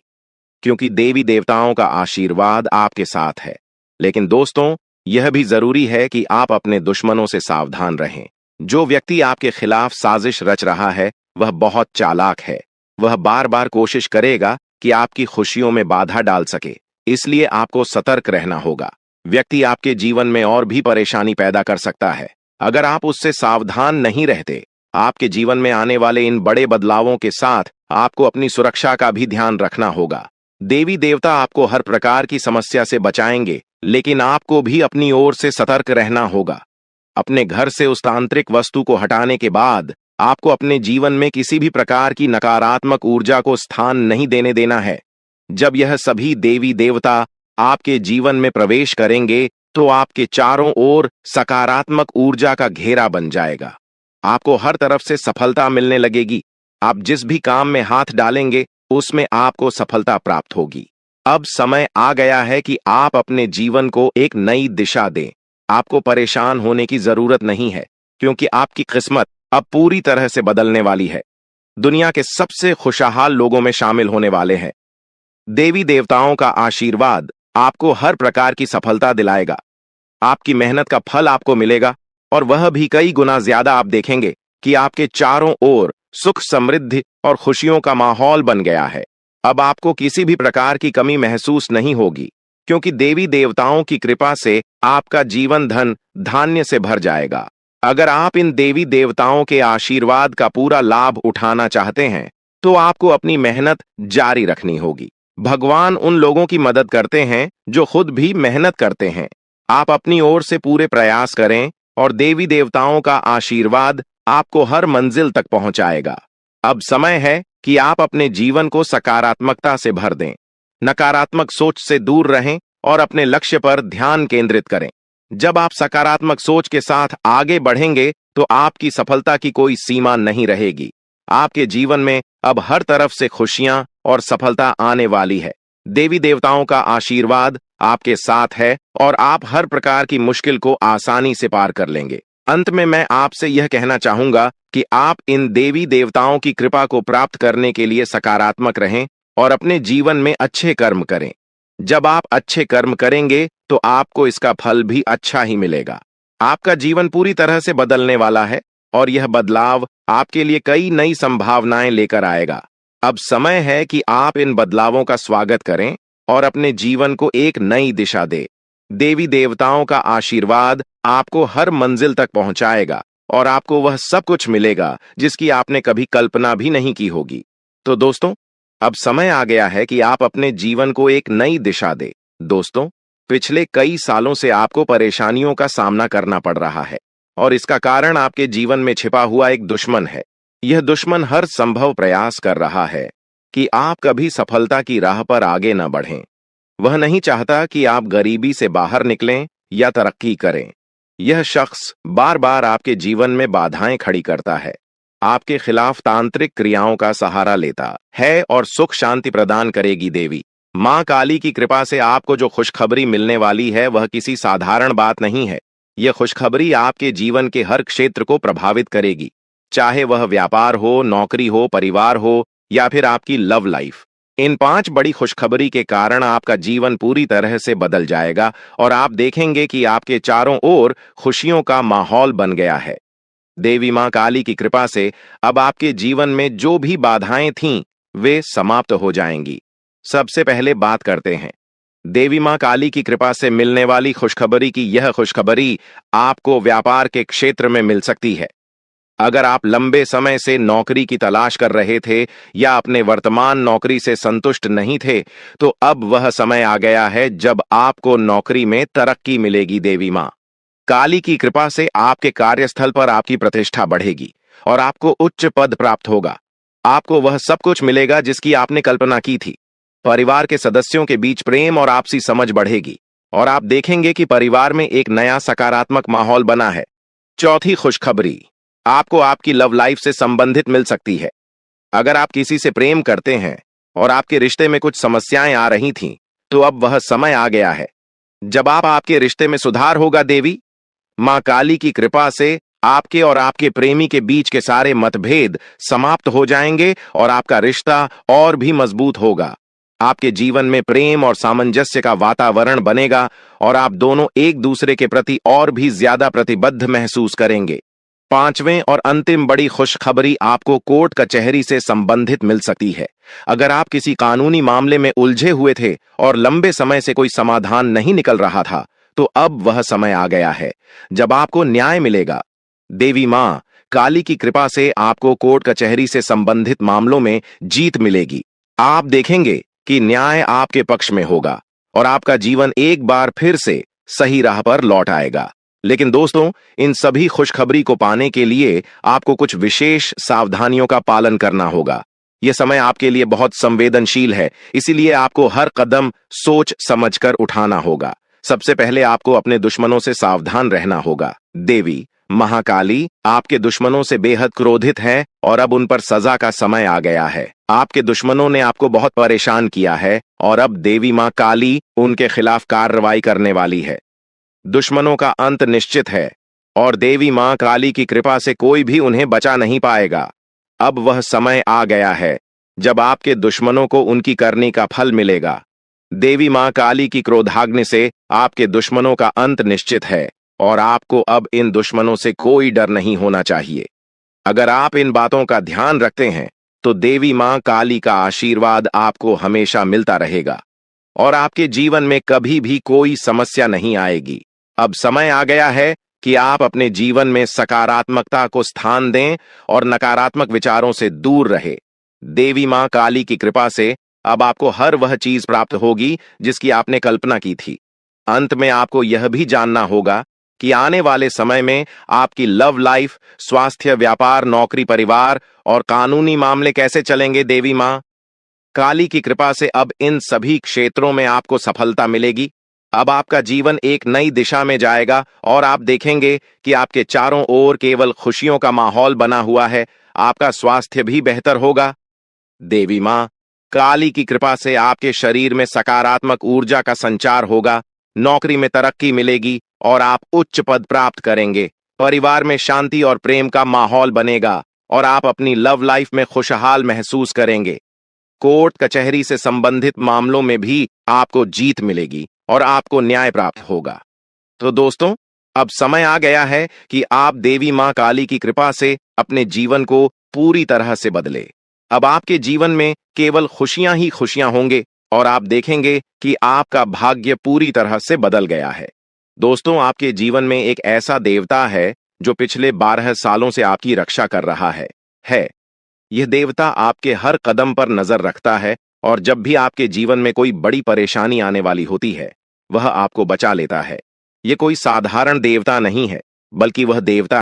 क्योंकि देवी देवताओं का आशीर्वाद आपके साथ है। लेकिन दोस्तों, यह भी जरूरी है कि आप अपने दुश्मनों से सावधान रहें। जो व्यक्ति आपके खिलाफ साजिश रच रहा है, वह बहुत चालाक है। वह बार बार कोशिश करेगा कि आपकी खुशियों में बाधा डाल सके। इसलिए आपको सतर्क रहना होगा। व्यक्ति आपके जीवन में और भी परेशानी पैदा कर सकता है। अगर आप उससे सावधान नहीं रहते, आपके जीवन में आने वाले इन बड़े बदलावों के साथ आपको अपनी सुरक्षा का भी ध्यान रखना होगा। देवी देवता आपको हर प्रकार की समस्या से बचाएंगे, लेकिन आपको भी अपनी ओर से सतर्क रहना होगा। अपने घर से उस तांत्रिक वस्तु को हटाने के बाद आपको अपने जीवन में किसी भी प्रकार की नकारात्मक ऊर्जा को स्थान नहीं देने देना है। जब यह सभी देवी देवता आपके जीवन में प्रवेश करेंगे, तो आपके चारों ओर सकारात्मक ऊर्जा का घेरा बन जाएगा। आपको हर तरफ से सफलता मिलने लगेगी। आप जिस भी काम में हाथ डालेंगे, उसमें आपको सफलता प्राप्त होगी। अब समय आ गया है कि आप अपने जीवन को एक नई दिशा दें। आपको परेशान होने की जरूरत नहीं है, क्योंकि आपकी किस्मत अब पूरी तरह से बदलने वाली है। दुनिया के सबसे खुशहाल लोगों में शामिल होने वाले हैं। देवी देवताओं का आशीर्वाद आपको हर प्रकार की सफलता दिलाएगा। आपकी मेहनत का फल आपको मिलेगा और वह भी कई गुना ज्यादा। आप देखेंगे कि आपके चारों ओर सुख, समृद्धि और खुशियों का माहौल बन गया है। अब आपको किसी भी प्रकार की कमी महसूस नहीं होगी, क्योंकि देवी देवताओं की कृपा से आपका जीवन धन धान्य से भर जाएगा। अगर आप इन देवी देवताओं के आशीर्वाद का पूरा लाभ उठाना चाहते हैं, तो आपको अपनी मेहनत जारी रखनी होगी। भगवान उन लोगों की मदद करते हैं जो खुद भी मेहनत करते हैं। आप अपनी ओर से पूरे प्रयास करें और देवी देवताओं का आशीर्वाद आपको हर मंजिल तक पहुंचाएगा। अब समय है कि आप अपने जीवन को सकारात्मकता से भर दें। नकारात्मक सोच से दूर रहें और अपने लक्ष्य पर ध्यान केंद्रित करें। जब आप सकारात्मक सोच के साथ आगे बढ़ेंगे, तो आपकी सफलता की कोई सीमा नहीं रहेगी। आपके जीवन में अब हर तरफ से खुशियां और सफलता आने वाली है। देवी देवताओं का आशीर्वाद आपके साथ है और आप हर प्रकार की मुश्किल को आसानी से पार कर लेंगे। अंत में मैं आपसे यह कहना चाहूंगा कि आप इन देवी देवताओं की कृपा को प्राप्त करने के लिए सकारात्मक रहें और अपने जीवन में अच्छे कर्म करें। जब आप अच्छे कर्म करेंगे, तो आपको इसका फल भी अच्छा ही मिलेगा। आपका जीवन पूरी तरह से बदलने वाला है और यह बदलाव आपके लिए कई नई संभावनाएं लेकर आएगा। अब समय है कि आप इन बदलावों का स्वागत करें और अपने जीवन को एक नई दिशा दें। देवी देवताओं का आशीर्वाद आपको हर मंजिल तक पहुंचाएगा और आपको वह सब कुछ मिलेगा जिसकी आपने कभी कल्पना भी नहीं की होगी। तो दोस्तों, अब समय आ गया है कि आप अपने जीवन को एक नई दिशा दें। दोस्तों, पिछले कई सालों से आपको परेशानियों का सामना करना पड़ रहा है और इसका कारण आपके जीवन में छिपा हुआ एक दुश्मन है। यह दुश्मन हर संभव प्रयास कर रहा है कि आप कभी सफलता की राह पर आगे न बढ़ें। वह नहीं चाहता कि आप गरीबी से बाहर निकलें या तरक्की करें। यह शख्स बार बार आपके जीवन में बाधाएं खड़ी करता है, आपके खिलाफ तांत्रिक क्रियाओं का सहारा लेता है और सुख शांति प्रदान करेगी देवी मां काली की कृपा से आपको जो खुशखबरी मिलने वाली है, वह किसी साधारण बात नहीं है। यह खुशखबरी आपके जीवन के हर क्षेत्र को प्रभावित करेगी, चाहे वह व्यापार हो, नौकरी हो, परिवार हो या फिर आपकी लव लाइफ। इन 5 बड़ी खुशखबरी के कारण आपका जीवन पूरी तरह से बदल जाएगा और आप देखेंगे कि आपके चारों ओर खुशियों का माहौल बन गया है। देवी मां काली की कृपा से अब आपके जीवन में जो भी बाधाएं थीं, वे समाप्त हो जाएंगी। सबसे पहले बात करते हैं देवी मां काली की कृपा से मिलने वाली खुशखबरी की। यह खुशखबरी आपको व्यापार के क्षेत्र में मिल सकती है। अगर आप लंबे समय से नौकरी की तलाश कर रहे थे या अपने वर्तमान नौकरी से संतुष्ट नहीं थे, तो अब वह समय आ गया है जब आपको नौकरी में तरक्की मिलेगी। देवी मां काली की कृपा से आपके कार्यस्थल पर आपकी प्रतिष्ठा बढ़ेगी और आपको उच्च पद प्राप्त होगा। आपको वह सब कुछ मिलेगा जिसकी आपने कल्पना की थी। परिवार के सदस्यों के बीच प्रेम और आपसी समझ बढ़ेगी और आप देखेंगे कि परिवार में एक नया सकारात्मक माहौल बना है। चौथी खुशखबरी आपको आपकी लव लाइफ से संबंधित मिल सकती है। अगर आप किसी से प्रेम करते हैं और आपके रिश्ते में कुछ समस्याएं आ रही थीं, तो अब वह समय आ गया है जब आपके रिश्ते में सुधार होगा। देवी मां काली की कृपा से आपके और आपके प्रेमी के बीच के सारे मतभेद समाप्त हो जाएंगे और आपका रिश्ता और भी मजबूत होगा। आपके जीवन में प्रेम और सामंजस्य का वातावरण बनेगा और आप दोनों एक दूसरे के प्रति और भी ज्यादा प्रतिबद्ध महसूस करेंगे। 5वें और अंतिम बड़ी खुशखबरी आपको कोर्ट कचहरी से संबंधित मिल सकती है। अगर आप किसी कानूनी मामले में उलझे हुए थे और लंबे समय से कोई समाधान नहीं निकल रहा था, तो अब वह समय आ गया है जब आपको न्याय मिलेगा। देवी मां काली की कृपा से आपको कोर्ट कचहरी से संबंधित मामलों में जीत मिलेगी। आप देखेंगे कि न्याय आपके पक्ष में होगा और आपका जीवन एक बार फिर से सही राह पर लौट आएगा। लेकिन दोस्तों, इन सभी खुशखबरी को पाने के लिए आपको कुछ विशेष सावधानियों का पालन करना होगा। यह समय आपके लिए बहुत संवेदनशील है, इसीलिए आपको हर कदम सोच समझकर उठाना होगा। सबसे पहले आपको अपने दुश्मनों से सावधान रहना होगा। देवी महाकाली आपके दुश्मनों से बेहद क्रोधित है और अब उन पर सजा का समय आ गया है। आपके दुश्मनों ने आपको बहुत परेशान किया है और अब देवी मां काली उनके खिलाफ कार्रवाई करने वाली है। दुश्मनों का अंत निश्चित है और देवी मां काली की कृपा से कोई भी उन्हें बचा नहीं पाएगा। अब वह समय आ गया है जब आपके दुश्मनों को उनकी करनी का फल मिलेगा। देवी मां काली की क्रोधाग्नि से आपके दुश्मनों का अंत निश्चित है और आपको अब इन दुश्मनों से कोई डर नहीं होना चाहिए। अगर आप इन बातों का ध्यान रखते हैं तो देवी मां काली का आशीर्वाद आपको हमेशा मिलता रहेगा और आपके जीवन में कभी भी कोई समस्या नहीं आएगी। अब समय आ गया है कि आप अपने जीवन में सकारात्मकता को स्थान दें और नकारात्मक विचारों से दूर रहे। देवी मां काली की कृपा से अब आपको हर वह चीज प्राप्त होगी जिसकी आपने कल्पना की थी। अंत में आपको यह भी जानना होगा कि आने वाले समय में आपकी लव लाइफ, स्वास्थ्य, व्यापार, नौकरी, परिवार और कानूनी मामले कैसे चलेंगे। देवी मां काली की कृपा से अब इन सभी क्षेत्रों में आपको सफलता मिलेगी। अब आपका जीवन एक नई दिशा में जाएगा और आप देखेंगे कि आपके चारों ओर केवल खुशियों का माहौल बना हुआ है। आपका स्वास्थ्य भी बेहतर होगा। देवी मां काली की कृपा से आपके शरीर में सकारात्मक ऊर्जा का संचार होगा, नौकरी में तरक्की मिलेगी और आप उच्च पद प्राप्त करेंगे। परिवार में शांति और प्रेम का माहौल बनेगा और आप अपनी लव लाइफ में खुशहाल महसूस करेंगे। कोर्ट कचहरी से संबंधित मामलों में भी आपको जीत मिलेगी और आपको न्याय प्राप्त होगा। तो दोस्तों, अब समय आ गया है कि आप देवी मां काली की कृपा से अपने जीवन को पूरी तरह से बदले। अब आपके जीवन में केवल खुशियां ही खुशियां होंगे और आप देखेंगे कि आपका भाग्य पूरी तरह से बदल गया है। दोस्तों, आपके जीवन में एक ऐसा देवता है जो पिछले 12 सालों से आपकी रक्षा कर रहा है। यह देवता आपके हर कदम पर नजर रखता है और जब भी आपके जीवन में कोई बड़ी परेशानी आने वाली होती है, वह आपको बचा लेता है। यह कोई साधारण देवता नहीं है, बल्कि वह देवता